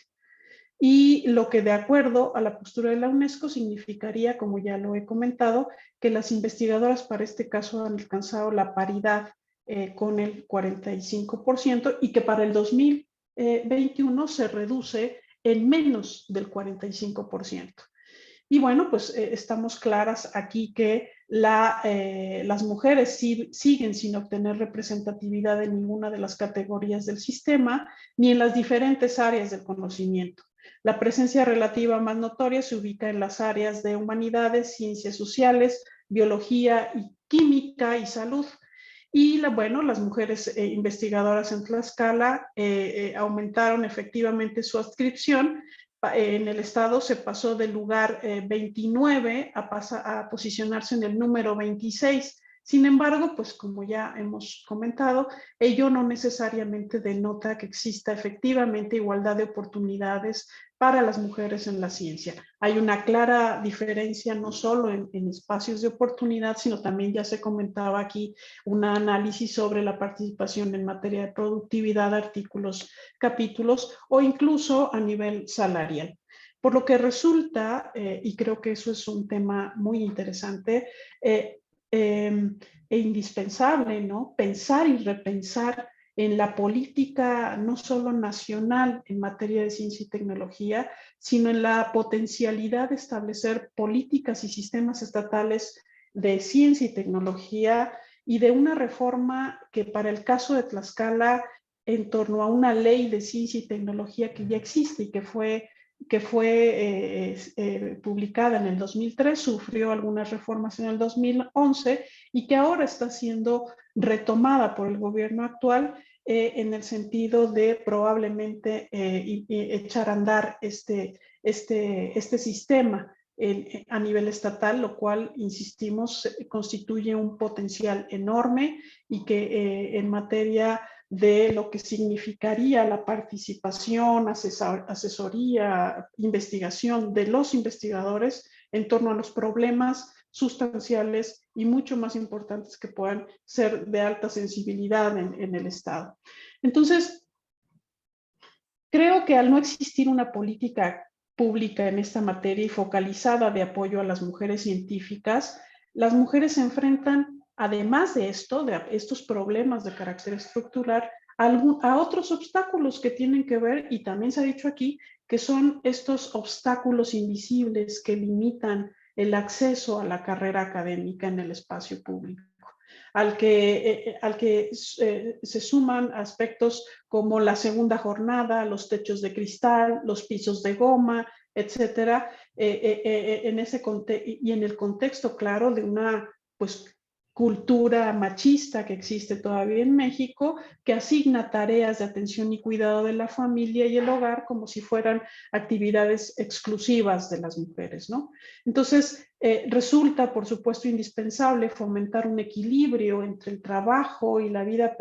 Y lo que, de acuerdo a la postura de la UNESCO, significaría, como ya lo he comentado, que las investigadoras para este caso han alcanzado la paridad con el 45%, y que para el 2021 se reduce en menos del 45%. Y bueno, pues estamos claras aquí que las mujeres siguen sin obtener representatividad en ninguna de las categorías del sistema, ni en las diferentes áreas del conocimiento. La presencia relativa más notoria se ubica en las áreas de humanidades, ciencias sociales, biología y química y salud. Y bueno, las mujeres investigadoras en Tlaxcala aumentaron efectivamente su adscripción. En el estado se pasó del lugar 29 a posicionarse en el número 26. Sin embargo, pues como ya hemos comentado, ello no necesariamente denota que exista efectivamente igualdad de oportunidades para las mujeres en la ciencia. Hay una clara diferencia no solo en espacios de oportunidad, sino también, ya se comentaba aquí, un análisis sobre la participación en materia de productividad, artículos, capítulos, o incluso a nivel salarial. Por lo que resulta, y creo que eso es un tema muy interesante e indispensable, ¿no? Pensar y repensar en la política no solo nacional en materia de ciencia y tecnología, sino en la potencialidad de establecer políticas y sistemas estatales de ciencia y tecnología, y de una reforma que, para el caso de Tlaxcala, en torno a una ley de ciencia y tecnología que ya existe y que fue publicada en el 2003, sufrió algunas reformas en el 2011, y que ahora está siendo retomada por el gobierno actual en el sentido de probablemente echar a andar este sistema a nivel estatal, lo cual, insistimos, constituye un potencial enorme, y que en materia de lo que significaría la participación, asesoría, investigación de los investigadores en torno a los problemas sustanciales y mucho más importantes que puedan ser de alta sensibilidad en el Estado. Entonces, creo que al no existir una política pública en esta materia y focalizada de apoyo a las mujeres científicas, las mujeres se enfrentan, además de estos problemas de carácter estructural, a otros obstáculos que tienen que ver, y también se ha dicho aquí, que son estos obstáculos invisibles que limitan el acceso a la carrera académica en el espacio público, al que se suman aspectos como la segunda jornada, los techos de cristal, los pisos de goma, etcétera, en ese y en el contexto, claro, de una pues cultura machista que existe todavía en México, que asigna tareas de atención y cuidado de la familia y el hogar como si fueran actividades exclusivas de las mujeres, ¿no? Entonces, resulta, por supuesto, indispensable fomentar un equilibrio entre el trabajo y la vida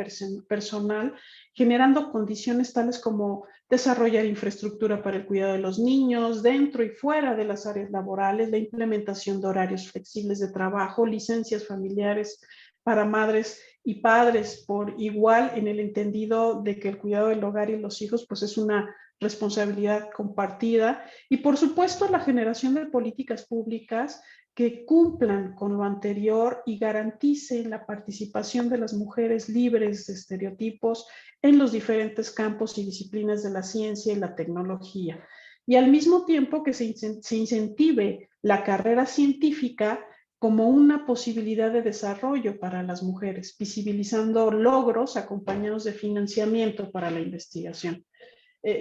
personal, generando condiciones tales como desarrollar infraestructura para el cuidado de los niños dentro y fuera de las áreas laborales, la implementación de horarios flexibles de trabajo, licencias familiares para madres y padres por igual, en el entendido de que el cuidado del hogar y los hijos pues es una responsabilidad compartida, y por supuesto la generación de políticas públicas que cumplan con lo anterior y garanticen la participación de las mujeres libres de estereotipos en los diferentes campos y disciplinas de la ciencia y la tecnología. Y al mismo tiempo que se incentive la carrera científica como una posibilidad de desarrollo para las mujeres, visibilizando logros acompañados de financiamiento para la investigación.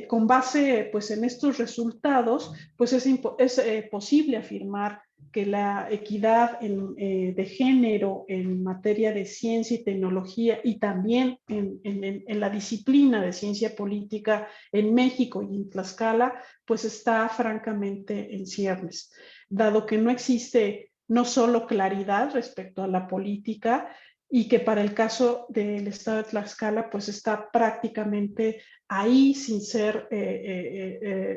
Con base pues, en estos resultados, pues es posible afirmar que la equidad de género en materia de ciencia y tecnología y también en la disciplina de ciencia política en México y en Tlaxcala, pues está francamente en ciernes, dado que no existe no solo claridad respecto a la política, y que para el caso del estado de Tlaxcala, pues está prácticamente ahí sin ser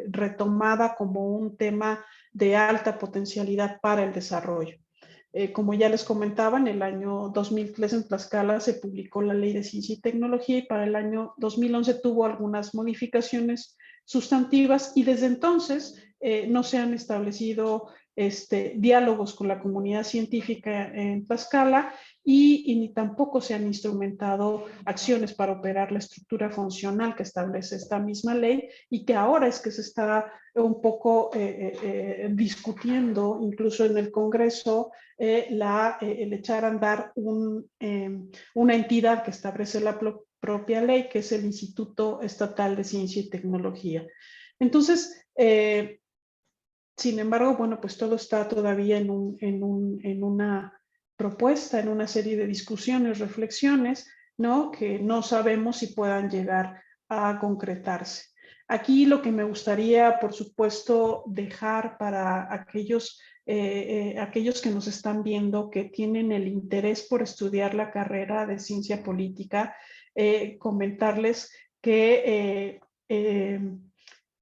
retomada como un tema de alta potencialidad para el desarrollo. Como ya les comentaba, en el año 2003 en Tlaxcala se publicó la Ley de Ciencia y Tecnología y para el año 2011 tuvo algunas modificaciones sustantivas y desde entonces no se han establecido diálogos con la comunidad científica en Tlaxcala y ni tampoco se han instrumentado acciones para operar la estructura funcional que establece esta misma ley y que ahora es que se está un poco discutiendo incluso en el Congreso el echar a andar una entidad que establece la propia ley, que es el Instituto Estatal de Ciencia y Tecnología. Entonces, sin embargo, bueno, pues todo está todavía en una propuesta, en una serie de discusiones, reflexiones, ¿no? Que no sabemos si puedan llegar a concretarse. Aquí lo que me gustaría, por supuesto, dejar para aquellos que nos están viendo, que tienen el interés por estudiar la carrera de ciencia política, comentarles que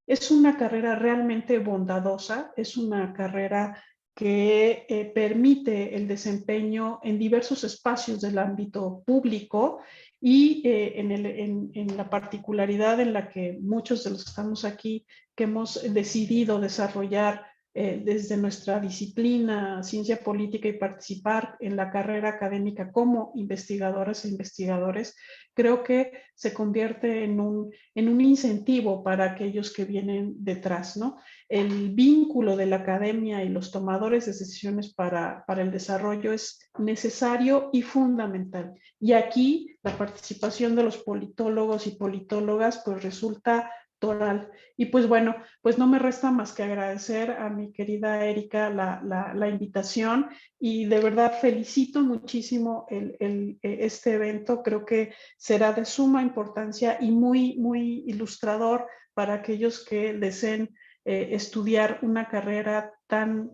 es una carrera realmente bondadosa, es una carrera que permite el desempeño en diversos espacios del ámbito público y en la particularidad en la que muchos de los que estamos aquí, que hemos decidido desarrollar desde nuestra disciplina, ciencia política y participar en la carrera académica como investigadoras e investigadores, creo que se convierte en un incentivo para aquellos que vienen detrás, ¿no? El vínculo de la academia y los tomadores de decisiones para el desarrollo es necesario y fundamental. Y aquí la participación de los politólogos y politólogas pues resulta total. Y pues bueno, pues no me resta más que agradecer a mi querida Erika la invitación y de verdad felicito muchísimo este evento. Creo que será de suma importancia y muy, muy ilustrador para aquellos que deseen estudiar una carrera tan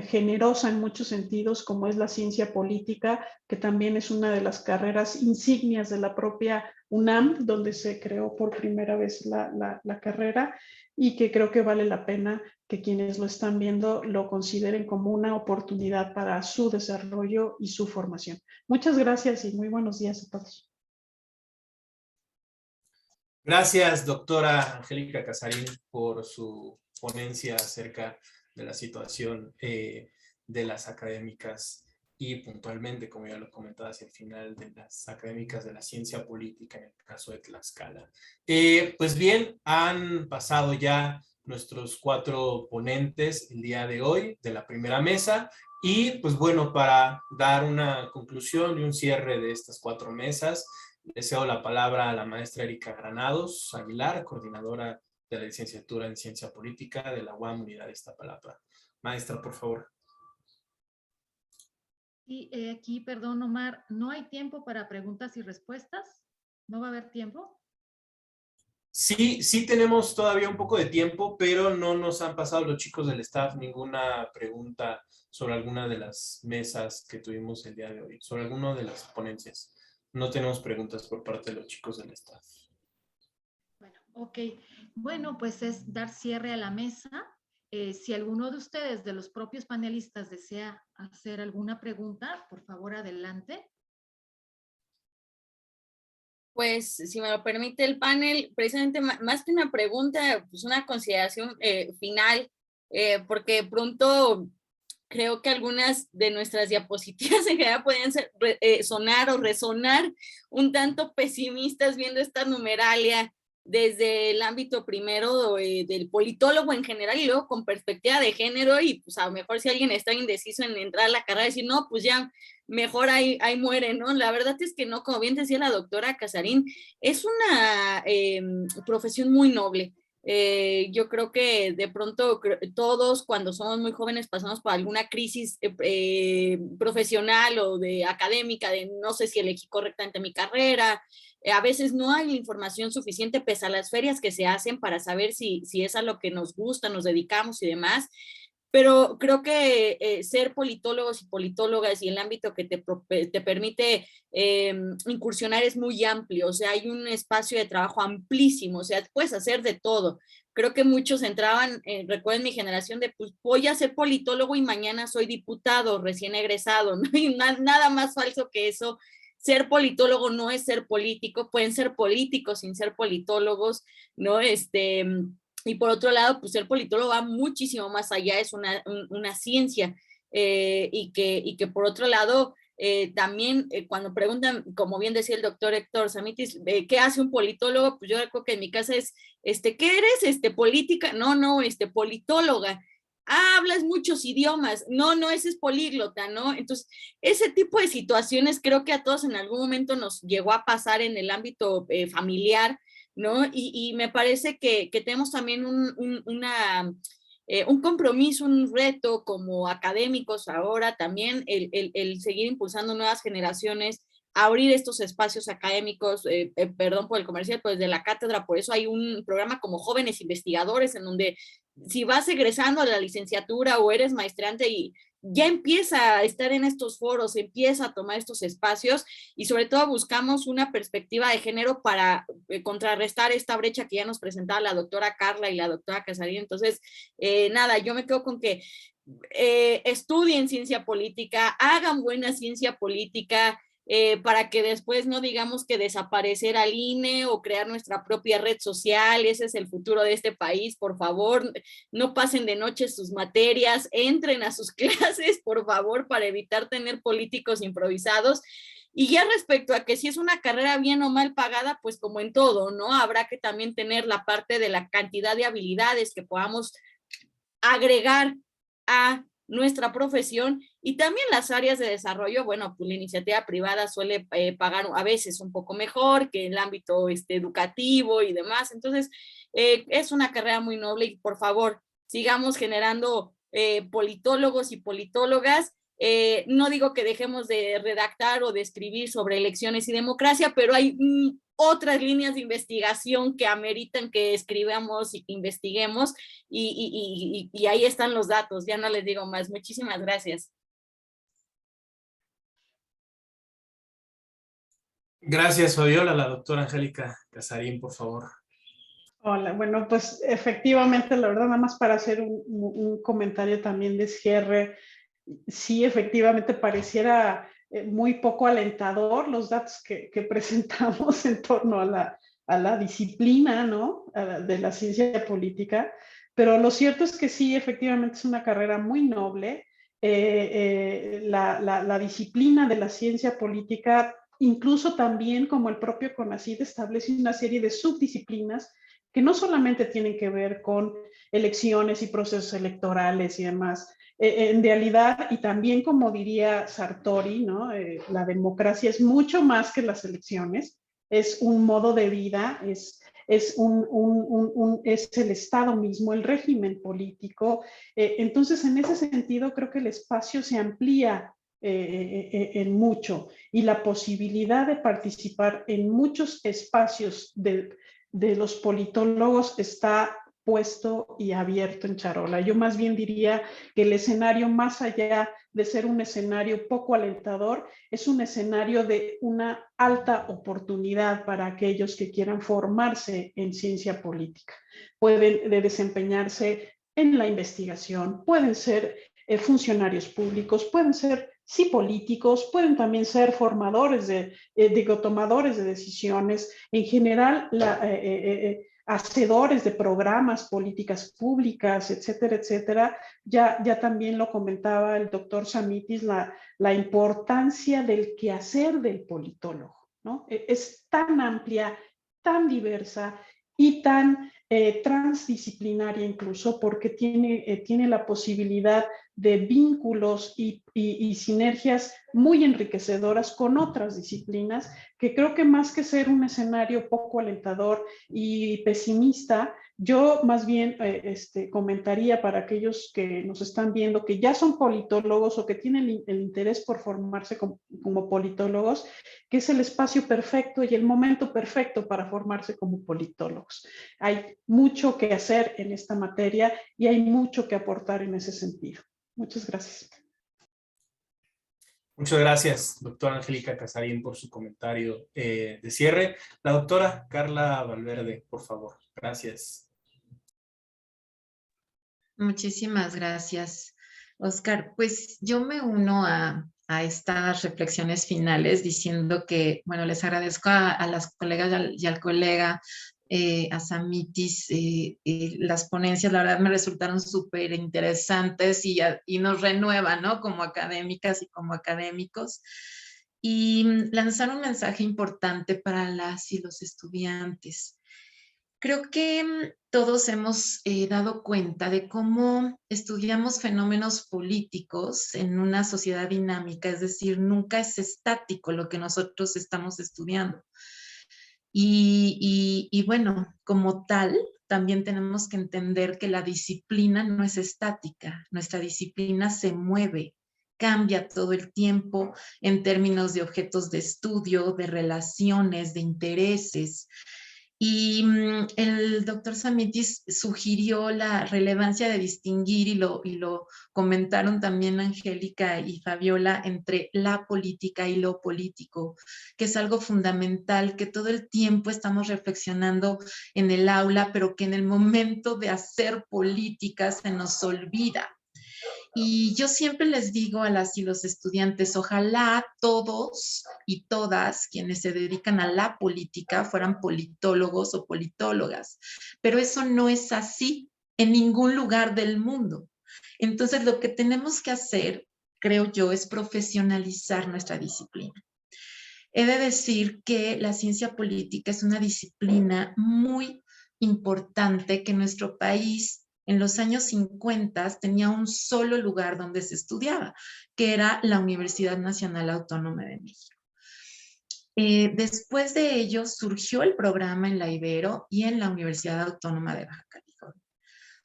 generosa en muchos sentidos como es la ciencia política, que también es una de las carreras insignias de la propia UNAM, donde se creó por primera vez la carrera y que creo que vale la pena que quienes lo están viendo lo consideren como una oportunidad para su desarrollo y su formación. Muchas gracias y muy buenos días a todos. Gracias, doctora Angélica Casarín, por su ponencia acerca de la situación de las académicas y puntualmente, como ya lo comentaba hacia el final, de las académicas de la ciencia política en el caso de Tlaxcala. Pues bien, han pasado ya nuestros 4 ponentes el día de hoy de la primera mesa y pues bueno, para dar una conclusión y un cierre de estas 4 mesas, le cedo la palabra a la maestra Erika Granados Aguilar, coordinadora de la licenciatura en Ciencia Política de la UAM Unidad Iztapalapa. Maestra, por favor. Y aquí, perdón, Omar, ¿no hay tiempo para preguntas y respuestas? ¿No va a haber tiempo? Sí tenemos todavía un poco de tiempo, pero no nos han pasado los chicos del staff ninguna pregunta sobre alguna de las mesas que tuvimos el día de hoy, sobre alguna de las ponencias. No tenemos preguntas por parte de los chicos del staff. Bueno, ok. Bueno, pues es dar cierre a la mesa. Si alguno de ustedes, de los propios panelistas, desea hacer alguna pregunta, por favor, adelante. Pues, si me lo permite el panel, precisamente más que una pregunta, pues una consideración final, porque pronto creo que algunas de nuestras diapositivas en general podrían sonar o resonar un tanto pesimistas viendo esta numeralia desde el ámbito primero del politólogo en general y luego con perspectiva de género, y pues a lo mejor si alguien está indeciso en entrar a la carrera, decir, no, pues ya mejor ahí muere, ¿no? La verdad es que no, como bien decía la doctora Casarín, es una profesión muy noble. Yo creo que de pronto todos cuando somos muy jóvenes pasamos por alguna crisis profesional o de académica, de no sé si elegí correctamente mi carrera. A veces no hay información suficiente pese a las ferias que se hacen para saber si es a lo que nos gusta, nos dedicamos y demás. Pero creo que ser politólogos y politólogas y el ámbito que te permite incursionar es muy amplio, o sea, hay un espacio de trabajo amplísimo, o sea, puedes hacer de todo. Creo que muchos entraban, recuerden mi generación, de pues voy a ser politólogo y mañana soy diputado recién egresado, ¿no? Y nada más falso que eso. Ser politólogo no es ser político, pueden ser políticos sin ser politólogos, ¿no? Y por otro lado, pues ser politólogo va muchísimo más allá, es una ciencia, y que por otro lado, también cuando preguntan, como bien decía el doctor Héctor Samitis, ¿qué hace un politólogo? Pues yo creo que en mi casa es, ¿qué eres? Política, no, politóloga. Ah, hablas muchos idiomas, no, ese es políglota, ¿no? Entonces, ese tipo de situaciones creo que a todos en algún momento nos llegó a pasar en el ámbito familiar, ¿no? Y me parece que tenemos también un compromiso, un reto como académicos ahora también, el seguir impulsando nuevas generaciones, abrir estos espacios académicos, perdón por el comercial, pues de la cátedra. Por eso hay un programa como Jóvenes Investigadores, en donde si vas egresando a la licenciatura o eres maestrante y ya empieza a estar en estos foros, empieza a tomar estos espacios, y sobre todo buscamos una perspectiva de género para contrarrestar esta brecha que ya nos presentaba la doctora Carla y la doctora Casarín. Entonces, nada, yo me quedo con que estudien ciencia política, hagan buena ciencia política, para que después no digamos que desaparecer al INE o crear nuestra propia red social. Ese es el futuro de este país. Por favor, no pasen de noche sus materias, entren a sus clases, por favor, para evitar tener políticos improvisados. Y ya respecto a que si es una carrera bien o mal pagada, pues como en todo, ¿no? Habrá que también tener la parte de la cantidad de habilidades que podamos agregar a nuestra profesión, y también las áreas de desarrollo. Bueno, pues la iniciativa privada suele pagar a veces un poco mejor que el ámbito educativo y demás. Entonces, es una carrera muy noble, y por favor, sigamos generando politólogos y politólogas. No digo que dejemos de redactar o de escribir sobre elecciones y democracia, pero hay otras líneas de investigación que ameritan que escribamos y que investiguemos, y ahí están los datos. Ya no les digo más. Muchísimas gracias. Gracias, Fabiola. La doctora Angélica Casarín, por favor. Hola, bueno, pues efectivamente, la verdad, nada más para hacer un comentario también de cierre, sí, efectivamente pareciera muy poco alentador los datos que presentamos en torno a la disciplina, ¿no? De la ciencia política, pero lo cierto es que sí, efectivamente es una carrera muy noble. La disciplina de la ciencia política, incluso también como el propio CONACYT establece una serie de subdisciplinas que no solamente tienen que ver con elecciones y procesos electorales y demás. En realidad, y también como diría Sartori, ¿no? La democracia es mucho más que las elecciones, es un modo de vida, es es, es el Estado mismo, el régimen político. Entonces, en ese sentido, creo que el espacio se amplía en mucho, y la posibilidad de participar en muchos espacios de los politólogos está puesto y abierto en charola. Yo más bien diría que el escenario, más allá de ser un escenario poco alentador, es un escenario de una alta oportunidad para aquellos que quieran formarse en ciencia política. Pueden desempeñarse en la investigación, pueden ser funcionarios públicos, pueden ser sí políticos, pueden también ser formadores tomadores de decisiones, en general hacedores de programas, políticas públicas, etcétera, etcétera. Ya también lo comentaba el doctor Samitis, la importancia del quehacer del politólogo, ¿no? Es tan amplia, tan diversa y tan transdisciplinaria incluso, porque tiene la posibilidad de vínculos y sinergias muy enriquecedoras con otras disciplinas, que creo que más que ser un escenario poco alentador y pesimista, yo más bien comentaría para aquellos que nos están viendo, que ya son politólogos o que tienen el interés por formarse como politólogos, que es el espacio perfecto y el momento perfecto para formarse como politólogos. Hay mucho que hacer en esta materia y hay mucho que aportar en ese sentido. Muchas gracias. Muchas gracias, doctora Angélica Casarín, por su comentario de cierre. La doctora Carla Valverde, por favor. Gracias. Muchísimas gracias, Oscar. Pues yo me uno a estas reflexiones finales diciendo que, bueno, les agradezco a las colegas y al colega, a Samitis, las ponencias, la verdad me resultaron súper interesantes y nos renuevan, ¿no? Como académicas y como académicos. Y lanzar un mensaje importante para las y los estudiantes. Creo que todos hemos dado cuenta de cómo estudiamos fenómenos políticos en una sociedad dinámica, es decir, nunca es estático lo que nosotros estamos estudiando. Y bueno, como tal, también tenemos que entender que la disciplina no es estática, nuestra disciplina se mueve, cambia todo el tiempo en términos de objetos de estudio, de relaciones, de intereses. Y el doctor Samitis sugirió la relevancia de distinguir, y lo comentaron también Angélica y Fabiola, entre la política y lo político, que es algo fundamental, que todo el tiempo estamos reflexionando en el aula, pero que en el momento de hacer política se nos olvida. Y yo siempre les digo a las y los estudiantes, ojalá todos y todas quienes se dedican a la política fueran politólogos o politólogas, pero eso no es así en ningún lugar del mundo. Entonces, lo que tenemos que hacer, creo yo, es profesionalizar nuestra disciplina. He de decir que la ciencia política es una disciplina muy importante que en nuestro país en los años 50 tenía un solo lugar donde se estudiaba, que era la Universidad Nacional Autónoma de México. Después de ello surgió el programa en la Ibero y en la Universidad Autónoma de Baja California.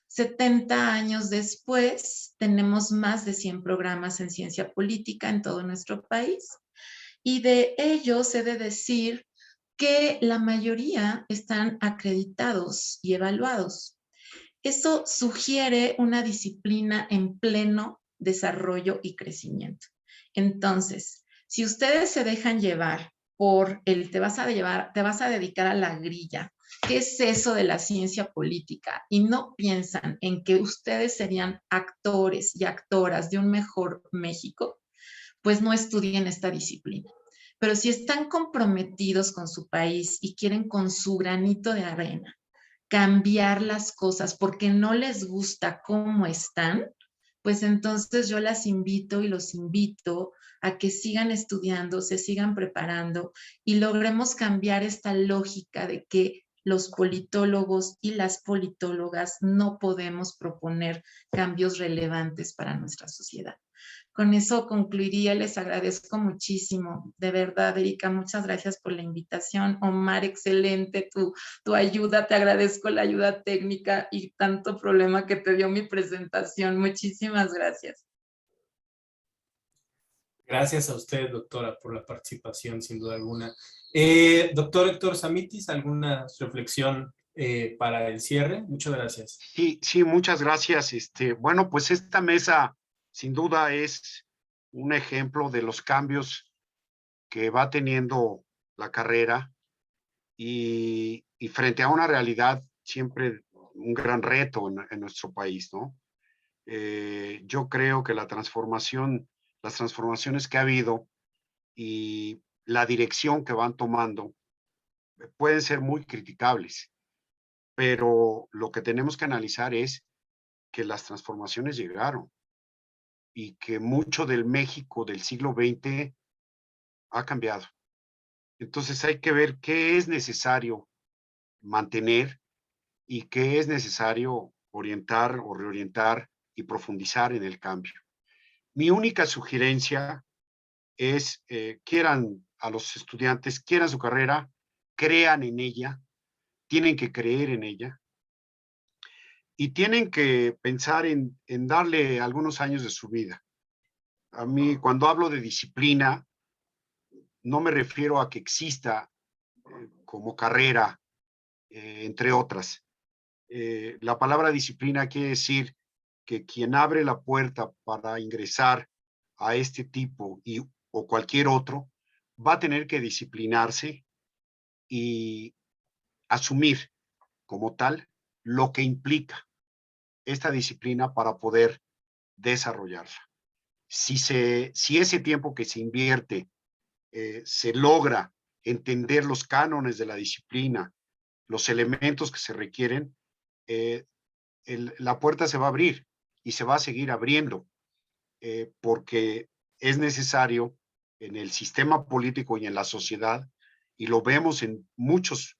70 años después tenemos más de 100 programas en ciencia política en todo nuestro país, y de ellos he de decir que la mayoría están acreditados y evaluados. Eso sugiere una disciplina en pleno desarrollo y crecimiento. Entonces, si ustedes se dejan llevar por el te vas a dedicar a la grilla, ¿qué es eso de la ciencia política? Y no piensan en que ustedes serían actores y actoras de un mejor México, pues no estudien esta disciplina. Pero si están comprometidos con su país y quieren con su granito de arena cambiar las cosas porque no les gusta cómo están, pues entonces yo las invito y los invito a que sigan estudiando, se sigan preparando y logremos cambiar esta lógica de que los politólogos y las politólogas no podemos proponer cambios relevantes para nuestra sociedad. Con eso concluiría, les agradezco muchísimo. De verdad, Erika, muchas gracias por la invitación. Omar, excelente tu ayuda, te agradezco la ayuda técnica y tanto problema que te dio mi presentación. Muchísimas gracias. Gracias a usted, doctora, por la participación, sin duda alguna. Doctor Héctor Samitis, ¿alguna reflexión para el cierre? Muchas gracias. Sí, muchas gracias. Bueno, pues esta mesa sin duda es un ejemplo de los cambios que va teniendo la carrera y frente a una realidad siempre un gran reto en nuestro país, ¿no? Yo creo que las transformaciones que ha habido y la dirección que van tomando pueden ser muy criticables, pero lo que tenemos que analizar es que las transformaciones llegaron y que mucho del México del siglo XX ha cambiado. Entonces hay que ver qué es necesario mantener y qué es necesario orientar o reorientar y profundizar en el cambio. Mi única sugerencia es quieran a los estudiantes, quieran su carrera, crean en ella, tienen que creer en ella y tienen que pensar en darle algunos años de su vida. A mí, cuando hablo de disciplina, no me refiero a que exista como carrera, entre otras. La palabra disciplina quiere decir que quien abre la puerta para ingresar a este tipo o cualquier otro va a tener que disciplinarse y asumir como tal lo que implica esta disciplina para poder desarrollarla. Si ese tiempo que se invierte se logra entender los cánones de la disciplina, los elementos que se requieren, la puerta se va a abrir y se va a seguir abriendo, porque es necesario en el sistema político y en la sociedad, y lo vemos en muchos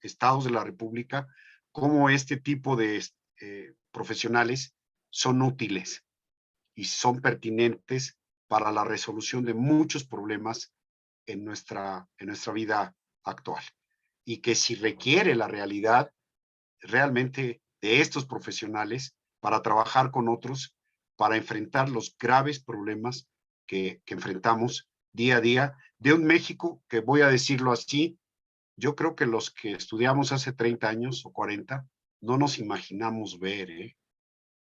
estados de la República, cómo este tipo de profesionales son útiles y son pertinentes para la resolución de muchos problemas en nuestra vida actual. Y que si requiere la realidad realmente de estos profesionales para trabajar con otros, para enfrentar los graves problemas que enfrentamos día a día de un México que, voy a decirlo así, yo creo que los que estudiamos hace 30 años o 40 no nos imaginamos ver, ¿eh?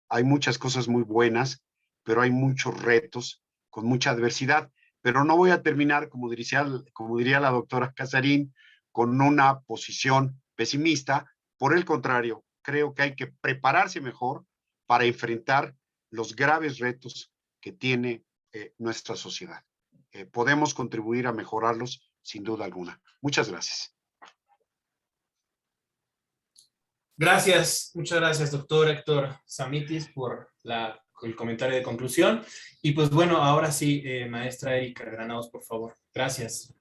Hay muchas cosas muy buenas, pero hay muchos retos con mucha adversidad. Pero no voy a terminar, como diría la doctora Casarín, con una posición pesimista. Por el contrario, creo que hay que prepararse mejor para enfrentar los graves retos que tiene nuestra sociedad. Podemos contribuir a mejorarlos sin duda alguna. Muchas gracias. Gracias, muchas gracias, doctor Héctor Samitis, por el comentario de conclusión. Y pues bueno, ahora sí, maestra Erika Granados, por favor. Gracias.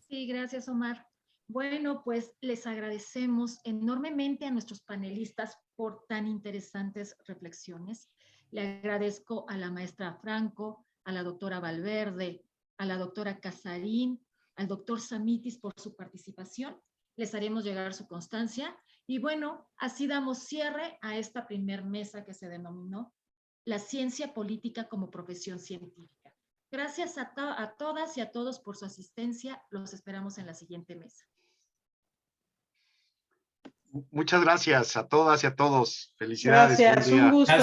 Sí, gracias, Omar. Bueno, pues les agradecemos enormemente a nuestros panelistas por tan interesantes reflexiones. Le agradezco a la maestra Franco, a la doctora Valverde, a la doctora Casarín, al doctor Samitis por su participación. Les haremos llegar su constancia. Y bueno, así damos cierre a esta primer mesa que se denominó La ciencia política como profesión científica. Gracias a todas y a todos por su asistencia. Los esperamos en la siguiente mesa. Muchas gracias a todas y a todos. Felicidades. Gracias, un gusto.